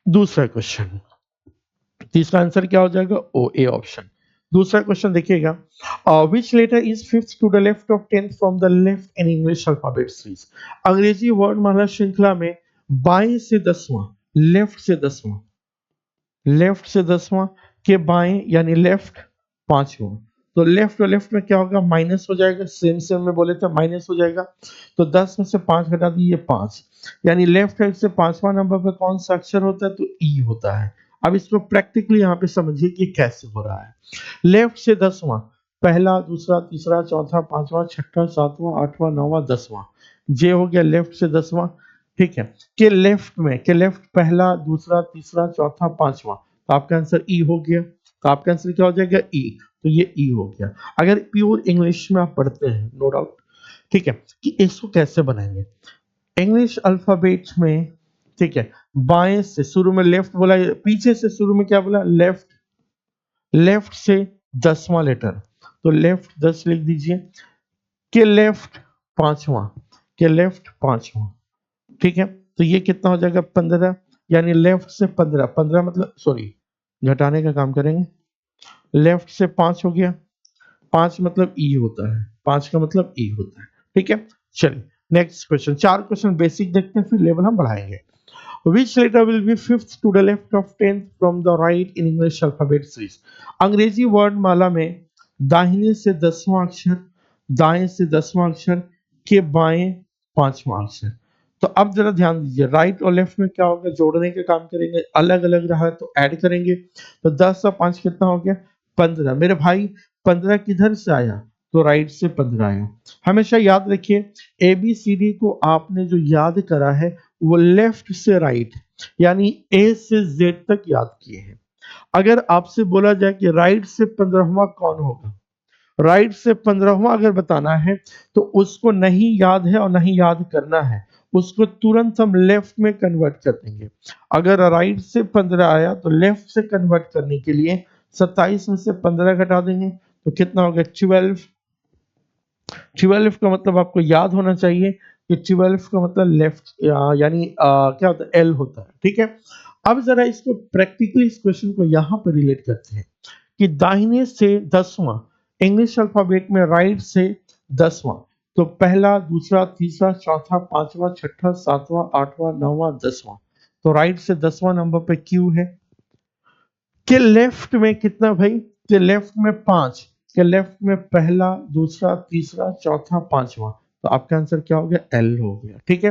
दूसरा क्वेश्चन, तीसरा आंसर क्या हो जाएगा, ओ, ए ऑप्शन। दूसरा क्वेश्चन देखिएगा, which letter is fifth to the left of 10th from the left in English alphabet series. अंग्रेजी वर्णमाला श्रृंखला में बाएं से 10वां, लेफ्ट से 10वां, लेफ्ट से 10वां के बाएं यानी लेफ्ट 5वां, तो लेफ्ट और लेफ्ट में क्या होगा, माइनस हो जाएगा, सेम सेम में बोले थे माइनस हो जाएगा, तो 10 में से 5 घटा दीजिए 5, यानी लेफ्ट हैंड से 5वां नंबर पे कौन सा अक्षर होता है, तो ई होता है। अब इसको प्रैक्टिकली यहाँ पे समझिए कि कैसे हो रहा है। लेफ्ट से 10वां, पहला, दूसरा, तीसरा, चौथा, पांचवा, छठा, सातवां, आठवां, नौवां, 10वां, जे हो गया लेफ्ट से 10वां, ठीक है। के लेफ्ट में, के लेफ्ट पहला, दूसरा, तीसरा, चौथा, पांचवा, तो आपका आंसर ई हो गया, तो आपका आंसर क्या हो जाएगा, ई, तो ये ई हो गया। अगर प्योर इंग्लिश में आप पढ़ते हैं, नो डाउट, ठीक है, कि इसको कैसे बनाएंगे इंग्लिश अल्फाबेट में, ठीक है, बाएं से शुरू में लेफ्ट बोला, पीछे से शुरू में क्या बोला, लेफ्ट, लेफ्ट से 10वां लेटर, तो लेफ्ट 10 लिख दीजिए, के लेफ्ट 5वां, के लेफ्ट 5वां, ठीक है, तो ये कितना हो जाएगा, 15, यानी लेफ्ट से 15, 15 मतलब सॉरी, घटाने का काम करेंगे, लेफ्ट से 5 हो गया, 5 मतलब ई होता है, 5 का मतलब ई होता है, ठीक है। चलिए नेक्स्ट क्वेश्चन, चार क्वेश्चन बेसिक देखते हैं, फिर लेवल हम बढ़ाएंगे। Which letter will be fifth to the left of 10th from the right in English alphabet series? अंग्रेजी वर्णमाला में दाहिने से 10वां अक्षर, दाएं से 10वां अक्षर के बाएं 5वां अक्षर। तो अब जरा ध्यान दीजिए, राइट और लेफ्ट में क्या होगा, जोड़ने का काम करेंगे, अलग अलग रहा है तो ऐड करेंगे, तो 10 और 5 कितना हो गया, 15। मेरे भाई 15 किधर से आया, तो राइट से 15 आया। हमेशा याद रखिए, ए बी सी डी को आपने जो याद करा है वो लेफ्ट से राइट, यानी ए से जेड तक याद किए हैं। अगर आपसे बोला जाए कि राइट से 15वां कौन होगा, राइट से 15वां अगर बताना है, तो उसको नहीं याद है और नहीं याद करना है, उसको तुरंत हम लेफ्ट में कन्वर्ट कर देंगे। अगर राइट से 15 आया तो लेफ्ट से कन्वर्ट करने के लिए 27 में से 15 घटा देंगे, तो कितना हो गया, 12। 12 का मतलब आपको याद होना चाहिए कि 12 का मतलब लेफ्ट, यानी क्या होता है, एल होता है, ठीक है। अब जरा इसको प्रैक्टिकली, इस क्वेश्चन को यहां पर रिलेट करते हैं कि दाहिने से 10वां, इंग्लिश अल्फाबेट में राइट से 10वां, तो पहला, दूसरा, तीसरा, चौथा, पांचवा, छठा, सातवां, आठवां, नौवां, 10वां, तो राइट से 10वां नंबर पे क्यू है। के लेफ्ट में कितना भाई, के लेफ्ट में 5, के लेफ्ट में पहला, दूसरा, तीसरा, चौथा, पांचवा, तो आपका आंसर क्या हो गया, एल हो गया, ठीक है।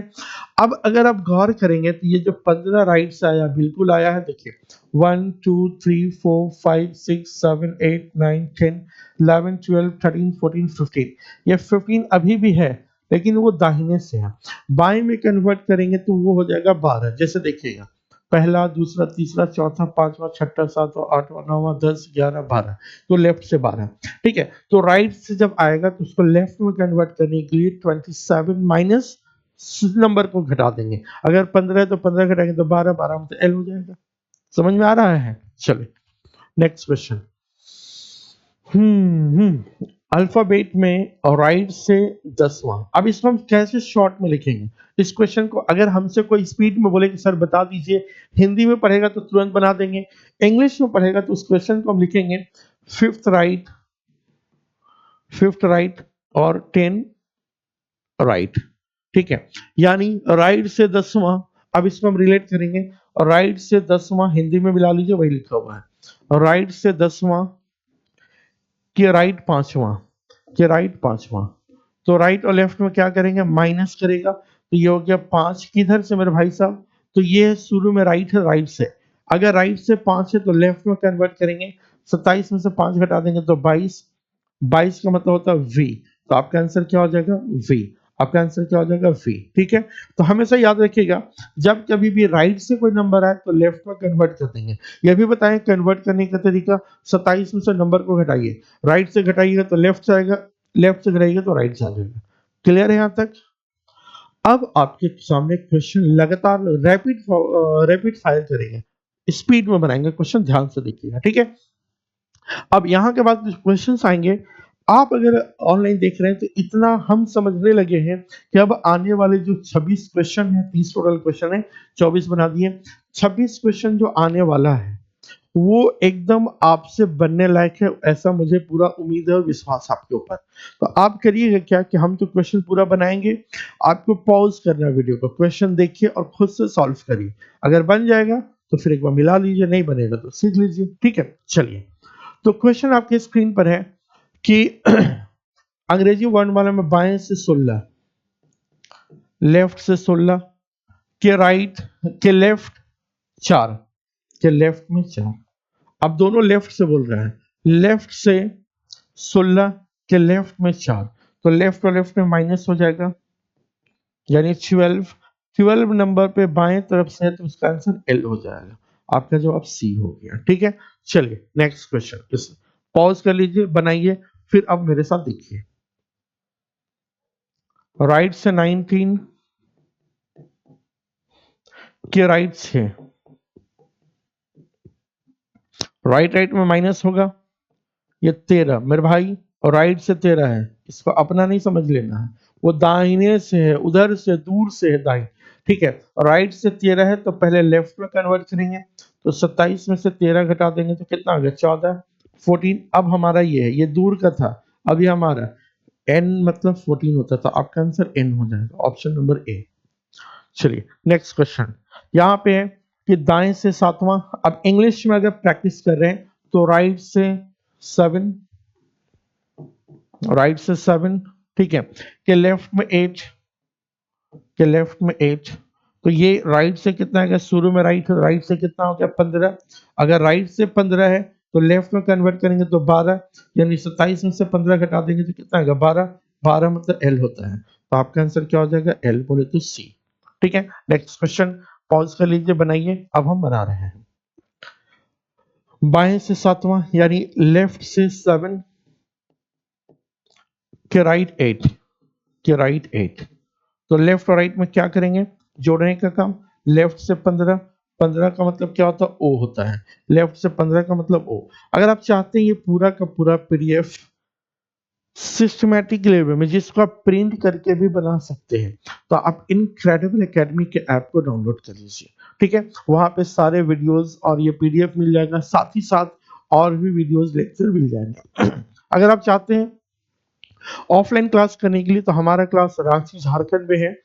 अब अगर आप गौर करेंगे तो ये जो 15 राइट से आया, बिल्कुल आया है, देखिए 1 2 3 4 5 6 7 8 9 10 11 12 13 14 15, ये 15 अभी भी है, लेकिन वो दाहिने से है। बाएं में कन्वर्ट करेंगे तो वो हो जाएगा 12, जैसे देखिएगा, पहला, दूसरा, तीसरा, चौथा, पांचवा, छठा, सातवां, आठवां, नौवां, 10 11 12, तो लेफ्ट से 12, ठीक है। तो राइट से जब आएगा तो उसको लेफ्ट में कन्वर्ट करने के लिए 27 माइनस नंबर को घटा देंगे, अगर 15 है तो 15 घटाएंगे तो 12, 12 में तो एल हो जाएगा। समझ में आ रहा है, चलिए नेक्स्ट क्वेश्चन। अल्फाबेट में राइट से 10वां, अब इसको हम कैसे शॉर्ट में लिखेंगे, इस क्वेश्चन को अगर हमसे कोई स्पीड में बोले कि सर बता दीजिए, हिंदी में पढ़ेगा तो तुरंत बना देंगे, इंग्लिश में पढ़ेगा तो उस क्वेश्चन को हम लिखेंगे फिफ्थ राइट, फिफ्थ राइट और 10 राइट, ठीक है, यानी राइट से 10वां। अब इसको हम रिलेट करेंगे, राइट से 10वां हिंदी में मिला लीजिए, वही लिखा हुआ है, राइट से 10वां के राइट 5वां, के राइट 5वां, तो राइट और लेफ्ट में क्या करेंगे, माइनस करेगा, तो ये हो गया 5 किधर से मेरे भाई साहब, तो ये शुरू में राइट है, राइट से, अगर राइट से 5 है तो लेफ्ट में कन्वर्ट करेंगे, 27 में से 5 घटा देंगे तो 22, 22 का मतलब होता है वी, तो आपका आंसर क्या हो जाएगा, वी। आपका आंसर क्या हो जाएगा? वी। ठीक है, तो हमेशा याद रखिएगा जब कभी भी राइट से कोई नंबर आए तो लेफ्ट में कन्वर्ट कर देंगे। यह भी बताएं कन्वर्ट करने का तरीका, 27 में से नंबर को घटाइए, राइट से घटाइएगा तो लेफ्ट से आएगा, लेफ्ट से घटाइएगा तो राइट से आ जाएगा। क्लियर है यहाँ तक? अब आपके सामने क्वेश्चन लगातार रैपिड फायर करेंगे, स्पीड में बनाएंगे क्वेश्चन, ध्यान से देखिएगा। ठीक है, अब यहाँ के बाद क्वेश्चंस आएंगे। आप अगर ऑनलाइन देख रहे हैं तो इतना हम समझने लगे हैं कि अब आने वाले जो 26 क्वेश्चन है, 30 टोटल क्वेश्चन है, 24 बना दिए, 26 क्वेश्चन जो आने वाला है वो एकदम आपसे बनने लायक है, ऐसा मुझे पूरा उम्मीद है और विश्वास है आपके ऊपर। तो आप करिएगा क्या कि हम तो क्वेश्चन पूरा बनाएंगे, आपको पॉज करना है वीडियो को, क्वेश्चन देखिए और खुद से सॉल्व करिए। अगर बन जाएगा तो फिर एक बार मिला लीजिए, नहीं बनेगा तो सीख लीजिए। ठीक है, चलिए। तो क्वेश्चन आपके स्क्रीन पर है कि अंग्रेजी वर्णमाला में बाएं से 16, लेफ्ट से 16, के राइट, के लेफ्ट 4, के लेफ्ट में 4। अब दोनों लेफ्ट से बोल रहे हैं, लेफ्ट से 16 के लेफ्ट में 4, तो लेफ्ट और लेफ्ट में माइनस हो जाएगा, यानी 12। 12 नंबर पे बाएं तरफ से है तो उसका आंसर एल हो जाएगा। आपका जवाब सी हो गया। ठीक है, चलिए नेक्स्ट क्वेश्चन। इस पॉज कर लीजिए, बनाइए, फिर अब मेरे साथ देखिए। राइट से 19 के राइट 6, राइट राइट में माइनस होगा, ये 13 मेरे भाई, और राइट से 13 है, इसको अपना नहीं समझ लेना है, वो दाहिने से है, उधर से दूर से है, दाहिने। ठीक है, राइट से 13 है तो पहले लेफ्ट में कन्वर्ट करेंगे, तो 27 में से 13 घटा देंगे तो कितना आ गया? 14, 14। अब हमारा ये है, ये दूर का था, अब ये हमारा n मतलब 14 होता था, आपका आंसर n हो जाएगा, ऑप्शन नंबर ए। चलिए नेक्स्ट क्वेश्चन, यहाँ पे है कि दाएं से 7वां। अब इंग्लिश में अगर प्रैक्टिस कर रहे हैं तो राइट से 7, राइट से 7, ठीक है, के लेफ्ट में 8, के लेफ्ट में 8, तो ये राइट से कितना है? शुरू में राइट है, राइट से कितना हो गया? 15। अगर राइट से 15 है तो लेफ्ट में कन्वर्ट करेंगे तो 12, यानी 27 में से 15 घटा देंगे तो कितना आएगा? 12। 12 मतलब एल होता है, तो आपका आंसर क्या हो जाएगा? एल बोले तो सी। ठीक है, नेक्स्ट क्वेश्चन पॉज कर लीजिए, बनाइए, अब हम बना रहे हैं। बाएं से 7वां यानी लेफ्ट से 7 के राइट 8, के राइट 8, तो लेफ्ट और राइट में क्या करेंगे? जोड़ने का काम। लेफ्ट से 15, 15 का मतलब क्या होता है? ओ होता है, लेफ्ट से 15 का मतलब ओ। अगर आप चाहते हैं ये पूरा का पूरा पीडीएफ सिस्टमैटिक लेवल में जिसको आप प्रिंट करके भी बना सकते हैं, तो आप इनक्रेडिबल एकेडमी के ऐप को डाउनलोड कर लीजिए। ठीक है, वहां पे सारे वीडियोस और ये पीडीएफ मिल जाएगा, साथ ही साथ और भी वीडियोस लेक्चर मिल जाएंगे। अगर आप चाहते हैं ऑफलाइन क्लास करने के लिए तो हमारा क्लास रांची झारखंड में है,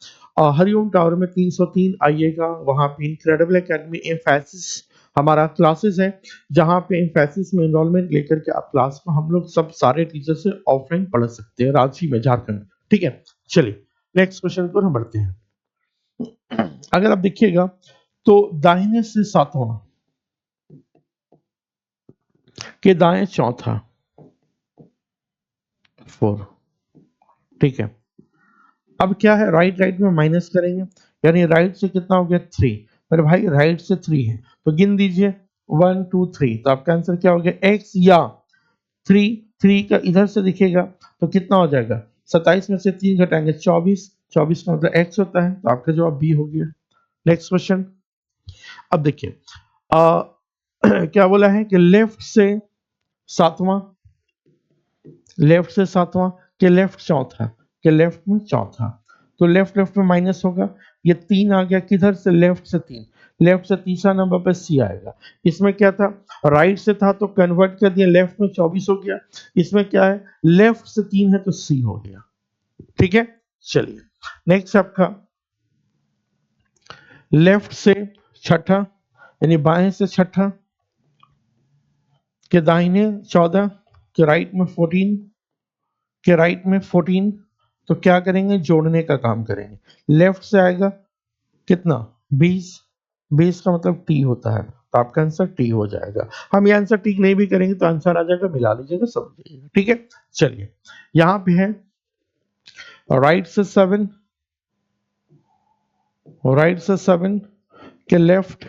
हरिओम टावर में 303 आइएगा, वहां पे इनक्रेडिबल एकेडमी एम्फैसिस हमारा क्लासेस है, जहां पे एम्फैसिस में एनरोलमेंट लेकर के आप क्लास में हम लोग सब सारे टीचर से ऑफलाइन पढ़ सकते हैं, रांची में, झारखंड। ठीक है, चलिए नेक्स्ट क्वेश्चन पर हम बढ़ते हैं। अगर आप देखिएगा तो दाहिने से 7वां के दाएं चौथा 4, ठीक है। अब क्या है? राइट राइट में माइनस करेंगे, यानी राइट से कितना हो गया? 3। मेरे भाई राइट से 3 है तो गिन दीजिए 1 2 3, तो आपका आंसर क्या हो गया? एक्स या 3। 3 का इधर से दिखेगा तो कितना हो जाएगा? 27 में से 3 घटाएंगे 24, 24 का मतलब एक्स होता है, तो आपका जवाब बी हो गया। नेक्स्ट क्वेश्चन, अब देखिए क्या बोला है कि लेफ्ट से 7वां, लेफ्ट से 7वां के लेफ्ट चौथा, के लेफ्ट में चौथा, तो लेफ्ट लेफ्ट में माइनस होगा, ये 3 आ गया किधर से? लेफ्ट से 3, लेफ्ट से तीसरा नंबर पे सी आएगा। इसमें क्या था? राइट से था तो कन्वर्ट कर दिया, लेफ्ट में 24 हो गया। इसमें क्या है? लेफ्ट से 3 है तो सी हो गया। ठीक है, चलिए नेक्स्ट आपका लेफ्ट से छठा यानी बाएं से छठा के दाहिने 14, के राइट में 14, के राइट में 14, तो क्या करेंगे? जोड़ने का काम करेंगे। लेफ्ट से आएगा कितना? 20, 20 का मतलब टी होता है, तो आपका आंसर टी हो जाएगा। हम ये आंसर ठीक नहीं भी करेंगे तो आंसर आ जाएगा, मिला लीजिएगा, समझ लीजिएगा। ठीक है, चलिए यहाँ पे है राइट से 7, राइट से 7 के लेफ्ट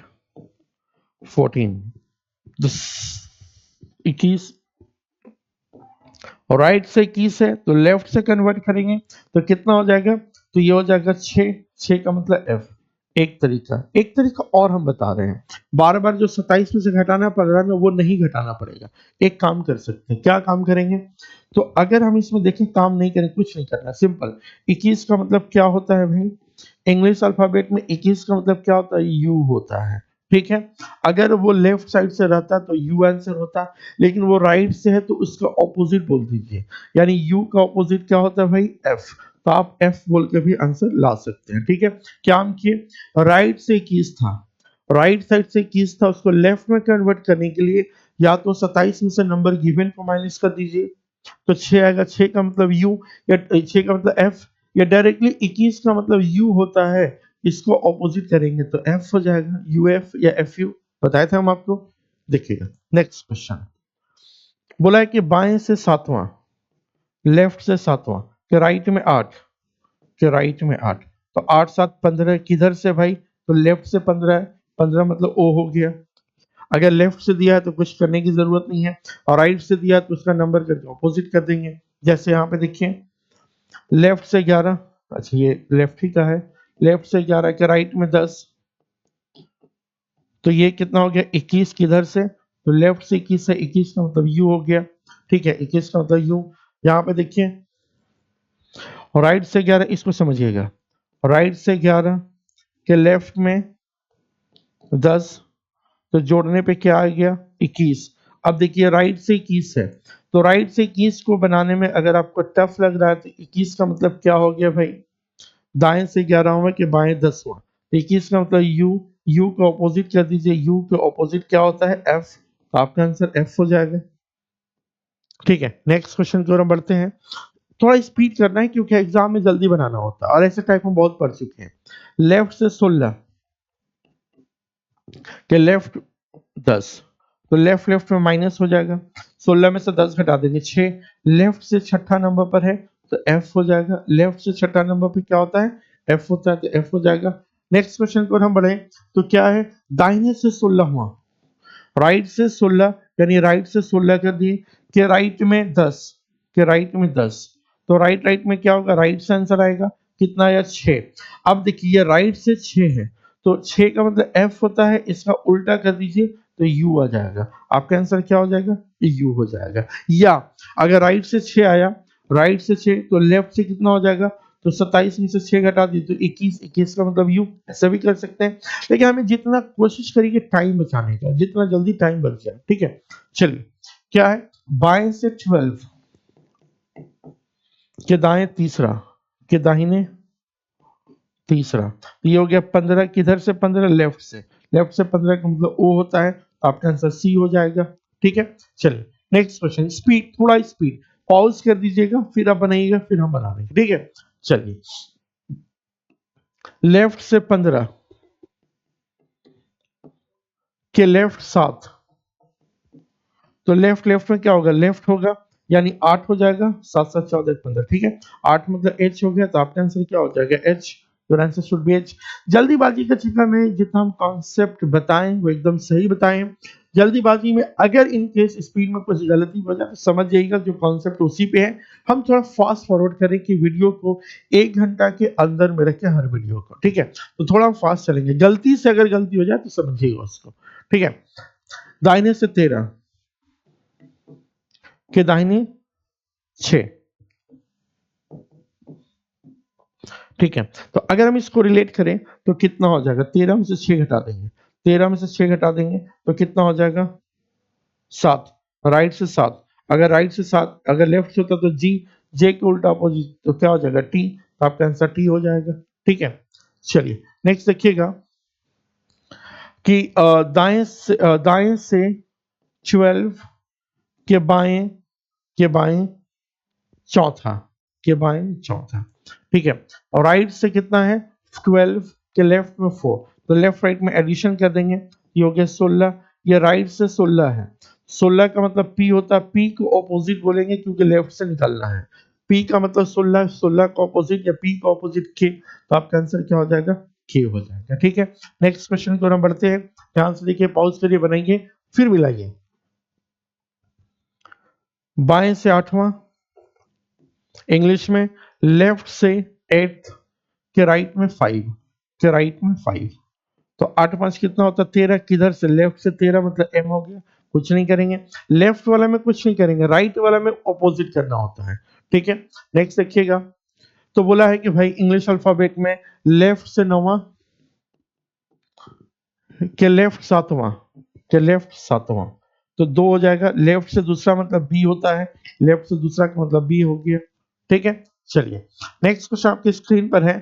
14, 21, और राइट से 21 है तो लेफ्ट से कन्वर्ट करेंगे तो कितना हो जाएगा, तो ये हो जाएगा 6, 6 का मतलब एफ। एक तरीका और हम बता रहे हैं, बार बार जो 27 में से घटाना पड़ रहा है ना वो नहीं घटाना पड़ेगा। एक काम कर सकते हैं, क्या काम करेंगे, तो अगर हम इसमें देखें काम नहीं करें, कुछ नहीं करना, सिंपल। 21 का मतलब क्या होता है भाई, इंग्लिश अल्फाबेट में 21 का मतलब क्या होता है, यू होता है, ठीक है। अगर वो लेफ्ट साइड से रहता तो यू आंसर होता, लेकिन वो राइट से है तो उसका ऑपोजिट बोल दीजिए, यानी यू का ऑपोजिट क्या होता है भाई, एफ। तो आप एफ बोल के भी आंसर ला सकते हैं, ठीक है। क्या हम किए, राइट से 21 था, राइट साइड से 21 था, उसको लेफ्ट में कन्वर्ट करने के लिए या तो 27 में से नंबर गिवन को माइनस कर दीजिए, तो 6 आएगा, 6 का मतलब यू, या 6 का मतलब एफ, या डायरेक्टली 21 का मतलब यू होता है, इसको ऑपोजिट करेंगे तो एफ हो जाएगा, यू एफ या एफ यू, बताए थे हम आपको। देखिएगा नेक्स्ट क्वेश्चन, बोला है कि बाएं से 7वां, लेफ्ट से 7वां, के राइट में 8, के राइट में 8, तो 8 7 15, किधर से भाई, तो लेफ्ट से 15 है, 15 मतलब ओ हो गया। अगर लेफ्ट से दिया है तो कुछ करने की जरूरत नहीं है, और राइट से दिया है तो उसका नंबर करके ऑपोजिट कर देंगे। जैसे यहाँ पे देखिए, लेफ्ट से 11, अच्छा ये लेफ्ट ही का है, लेफ्ट से 11 के राइट में 10, तो ये कितना हो गया 21, किधर से, तो लेफ्ट से 21 से, 21 का मतलब यू हो गया, ठीक है, 21 का मतलब यू। यहाँ पे देखिए, राइट से 11, इसको समझिएगा, राइट से 11 के लेफ्ट में 10, तो जोड़ने पे क्या आ गया 21। अब देखिए राइट से 21 है, तो राइट से 21 को बनाने में अगर आपको टफ लग रहा है तो 21 का मतलब क्या हो गया भाई, दाएं से 11वां के बाएं 10वां, तो 21 का मतलब यू, यू का ऑपोजिट कर दीजिए, यू के ऑपोजिट क्या होता है एफ, तो आपका आंसर एफ हो जाएगा, ठीक है। नेक्स्ट क्वेश्चन की ओर हम बढ़ते हैं, थोड़ा स्पीड करना है क्योंकि एग्जाम में जल्दी बनाना होता है और ऐसे टाइप हम बहुत पढ़ चुके हैं। लेफ्ट से 16 के लेफ्ट 10, तो लेफ्ट लेफ्ट में माइनस हो जाएगा, 16 में से 10 घटा देंगे 6, लेफ्ट से छठा नंबर पर है तो एफ हो जाएगा, लेफ्ट से छठा नंबर पर क्या होता है, एफ होता है, तो एफ हो जाएगा। नेक्स्ट क्वेश्चन को हम बढ़े, तो क्या है, दाहिने से 16वां, राइट से 16, यानी राइट से 16 कर दिए, के राइट में 10, के राइट में 10, तो राइट राइट में क्या होगा, राइट से आंसर आएगा, कितना आया 6। अब देखिए ये राइट से 6 है, तो 6 का मतलब एफ होता है, इसका उल्टा कर दीजिए तो यू आ जाएगा, आपका आंसर क्या हो जाएगा, यू हो जाएगा। या अगर राइट से 6 आया, राइट से 6 तो लेफ्ट से कितना हो जाएगा, तो 27 में से 6 घटा दी तो 21, 21 का मतलब यू, ऐसा भी कर सकते हैं। लेकिन हमें जितना कोशिश करिए टाइम बचाने का, जितना जल्दी टाइम बच जाए, ठीक है। चलिए क्या है, बाएं से 12 के दाएं तीसरा, के दाहिने तीसरा, तो ये हो गया 15, किधर से 15, लेफ्ट से, लेफ्ट से 15 का मतलब ओ होता है, तो आपका आंसर सी हो जाएगा, ठीक है। चलिए नेक्स्ट क्वेश्चन, स्पीड, थोड़ा स्पीड, पॉज कर दीजिएगा फिर आप बनाइएगा फिर हम बना देंगे, ठीक है। चलिए लेफ्ट से 15 के लेफ्ट 7, तो लेफ्ट लेफ्ट में क्या होगा, लेफ्ट होगा, यानी 8 हो जाएगा, 7 7 14 15, ठीक है। 8 मतलब एच हो गया, तो आपका आंसर क्या हो जाएगा, H, your answer should be H. जल्दीबाजी के चक्कर में जितना हम कॉन्सेप्ट बताएं वो एकदम सही बताएं, जल्दीबाजी में अगर इन केस स्पीड में कुछ गलती हो जाए तो समझ जाइएगा जो कॉन्सेप्ट उसी पे है। हम थोड़ा फास्ट फॉरवर्ड करें कि वीडियो को 1 घंटा के अंदर में रखें हर वीडियो को, ठीक है, तो थोड़ा फास्ट चलेंगे, गलती से अगर गलती हो जाए तो समझिएगा उसको, ठीक है। दाहिने से 13 के दाहिने 6, ठीक है। तो अगर हम इसको रिलेट करें तो कितना हो जाएगा, 13 में से 6 घटा देंगे, 13 में से 6 घटा देंगे तो कितना हो जाएगा 7, राइट से 7, अगर राइट से 7 अगर लेफ्ट से होता तो जी, जे के उल्टा अपोजिट तो क्या हो जाएगा टी, तो आपका आंसर टी हो जाएगा, ठीक है। चलिए नेक्स्ट देखिएगा कि दाएं से 12 के बाएं, के बाएं चौथा, के बाएं चौथा, ठीक है। और राइट से कितना है 12 के लेफ्ट में 4, तो लेफ्ट राइट में एडिशन कर देंगे, ये हो गया 16, ये राइट से 16 है, 16 का मतलब पी होता है, पी को ऑपोजिट बोलेंगे क्योंकि लेफ्ट से निकलना है, पी का मतलब 16, 16 का ऑपोजिट या पी का ऑपोजिट के, तो आपका आंसर क्या हो जाएगा? के हो जाएगा। ठीक है, नेक्स्ट क्वेश्चन की ओर हम बढ़ते हैं। ध्यान से देखिए, पॉज करिए, बनाइए, फिर मिलाइए। बाएं से 8वां, इंग्लिश में लेफ्ट से 8th, के राइट में 5, के राइट में 5। तो 8 5 कितना होता है? 13। किधर से? लेफ्ट से 13, मतलब एम हो गया। कुछ नहीं करेंगे, लेफ्ट वाला में कुछ नहीं करेंगे, राइट वाला में ऑपोजिट करना होता है। ठीक है, नेक्स्ट देखिएगा। तो बोला है कि भाई इंग्लिश अल्फाबेट में लेफ्ट से 9वां, के लेफ्ट 7वां, के लेफ्ट 7वां, तो 2 हो जाएगा। लेफ्ट से दूसरा मतलब बी होता है, लेफ्ट से दूसरा का मतलब बी हो गया। ठीक है, चलिए नेक्स्ट क्वेश्चन आपकी स्क्रीन पर है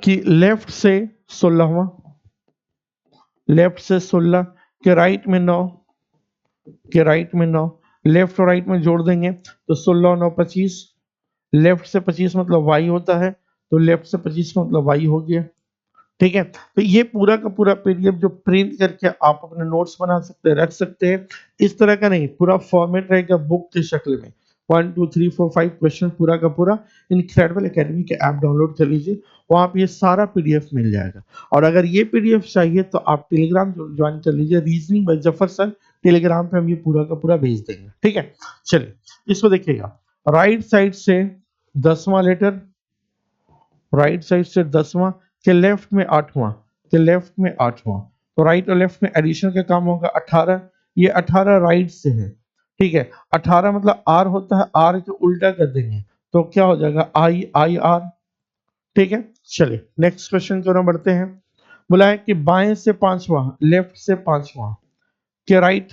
कि लेफ्ट से 16वां, लेफ्ट से 16, के राइट में 9, के राइट में 9, लेफ्ट और राइट में जोड़ देंगे तो 16 और 9 25, लेफ्ट से 25 मतलब वाई होता है, तो लेफ्ट से 25 का मतलब वाई हो गया। ठीक है, तो ये पूरा का पूरा पीडीएफ जो प्रिंट करके आप अपने नोट्स बना सकते हैं, रख सकते हैं। इस तरह का नहीं, पूरा फॉर्मेट रहेगा बुक की शक्ल में। 1 2 3 4 5 क्वेश्चन पूरा का पूरा इनक्रेडिबल एकेडमी के ऐप डाउनलोड कर लीजिए, वहां पे ये सारा पीडीएफ मिल जाएगा। और अगर ये पीडीएफ चाहिए तो आप टेलीग्राम ज्वाइन कर लीजिए, reasoning bye Zafar sir, Telegram पे हम ये पूरा का पूरा भेज देंगे। ठीक है, चलिए इसको देखिएगा। राइट साइड से 10वां लेटर, राइट साइड से 10वां, के लेफ्ट में 8वां, के लेफ्ट में 8वां, तो राइट और लेफ्ट में एडिशन का काम होगा 18। ये 18 राइट से है। ठीक है, 18 मतलब आर होता है, आर को उल्टा कर देंगे तो क्या हो जाएगा? आई आई आर। ठीक है, चलिए नेक्स्ट क्वेश्चन की ओर हम बढ़ते हैं। बोला है कि बाएं से 5वां, लेफ्ट से 5वां, के राइट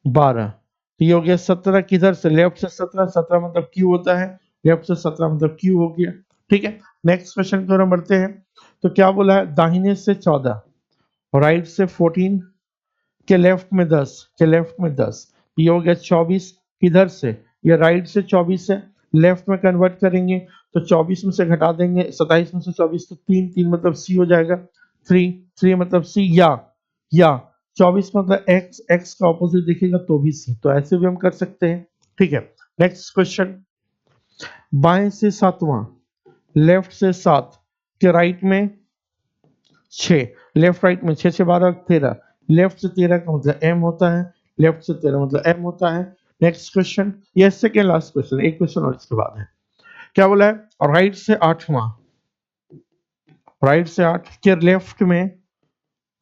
12, तो ये हो गया 17। किधर से? लेफ्ट से 17, 17 मतलब क्यू होता है, लेफ्ट से 17 मतलब क्यू हो गया। ठीक है, नेक्स्ट क्वेश्चन की ओर हम बढ़ते हैं। तो क्या बोला है? दाहिने से 14, राइट से 14, के लेफ्ट में 10, के लेफ्ट में 10, ये हो गया 24। किधर से? ये राइट से 24 है, लेफ्ट में कन्वर्ट करेंगे तो 24 में से घटा देंगे 27 में से 24, तो 3 3 मतलब सी हो जाएगा। 3 3 मतलब सी, या 24 मतलब एक्स, एक्स का ऑपोजिट देखिएगा तो भी सी, तो ऐसे भी हम कर सकते हैं। ठीक है, नेक्स्ट क्वेश्चन। बाएं से 7वां, लेफ्ट से 7, के राइट में 6, लेफ्ट राइट में 6 6 12 13, लेफ्ट से 13 का मतलब एम होता है, लेफ्ट से 13 मतलब एम होता है। नेक्स्ट क्वेश्चन, ये सेकेंड लास्ट क्वेश्चन, एक क्वेश्चन और इसके बाद है। क्या बोला है? राइट से 8वां, राइट से 8, के लेफ्ट में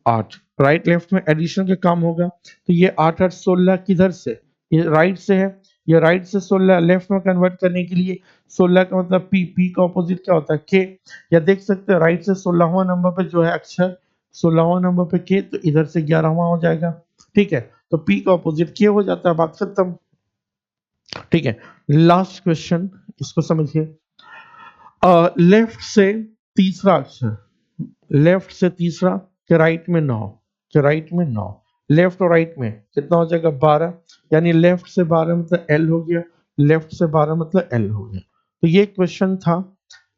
8, राइट लेफ्ट में एडिशन का काम होगा, तो ये 8 8 16, किधर से? ये राइट से है, ये राइट से 16 लेफ्ट में कन्वर्ट करने के लिए 16 का मतलब पी, पी का ऑपोजिट क्या होता है? के। या देख सकते हैं राइट से 16वां नंबर पे जो है अक्षर, 16वां नंबर पे के, तो इधर से 11वां हो जाएगा। ठीक है, तो पी का ऑपोजिट के हो जाता है, बात खत्म। ठीक है, लास्ट क्वेश्चन, इसको समझिए। लेफ्ट से तीसरा अक्षर, लेफ्ट से तीसरा, के राइट में 9, के राइट में 9, लेफ्ट और राइट में कितना हो जाएगा? 12, यानी लेफ्ट से 12 मतलब एल हो गया, लेफ्ट से 12 मतलब एल हो गया। तो ये क्वेश्चन था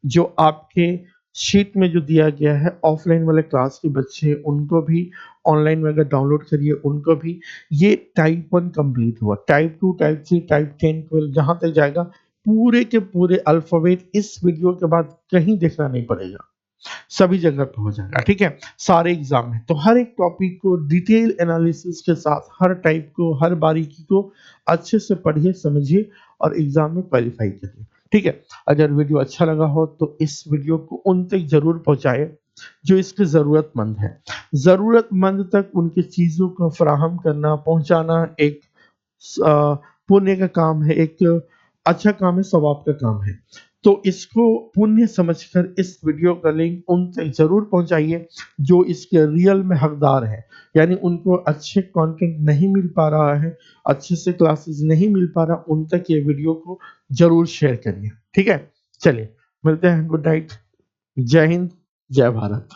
जो आपके शीट में जो दिया गया है। ऑफलाइन वाले क्लास के बच्चे उनको भी ऑनलाइन में अगर डाउनलोड करिए उनको भी। ये टाइप 1 कंप्लीट हुआ, टाइप 2 टाइप 3 टाइप 10 12 जहां तक जाएगा पूरे के पूरे अल्फाबेट इस वीडियो के बाद कहीं देखना नहीं पड़ेगा, सभी जगह पे हो जाएगा। ठीक है, सारे एग्जाम में तो हर एक टॉपिक को डिटेल एनालिसिस के साथ, हर टाइप को, हर बारीकी को अच्छे से पढ़िए, समझिए और एग्जाम में क्वालिफाई करिए। ठीक है, अगर वीडियो अच्छा लगा हो तो इस वीडियो को उन तक जरूर पहुंचाए जो इसके जरूरतमंद है। जरूरतमंद तक उनकी चीजों को फराहम करना, पहुंचाना एक पुण्य का काम है, एक अच्छा काम है, सवाब का काम है। तो इसको पुण्य समझकर इस वीडियो का लिंक उन तक जरूर पहुंचाइए जो इसके रियल में हकदार है, यानी उनको अच्छे कंटेंट नहीं मिल पा रहा है, अच्छे से क्लासेस नहीं मिल पा रहा, उन तक ये वीडियो को जरूर शेयर करिए। ठीक है, चलिए मिलते हैं, गुड नाइट, जय हिंद, जय भारत।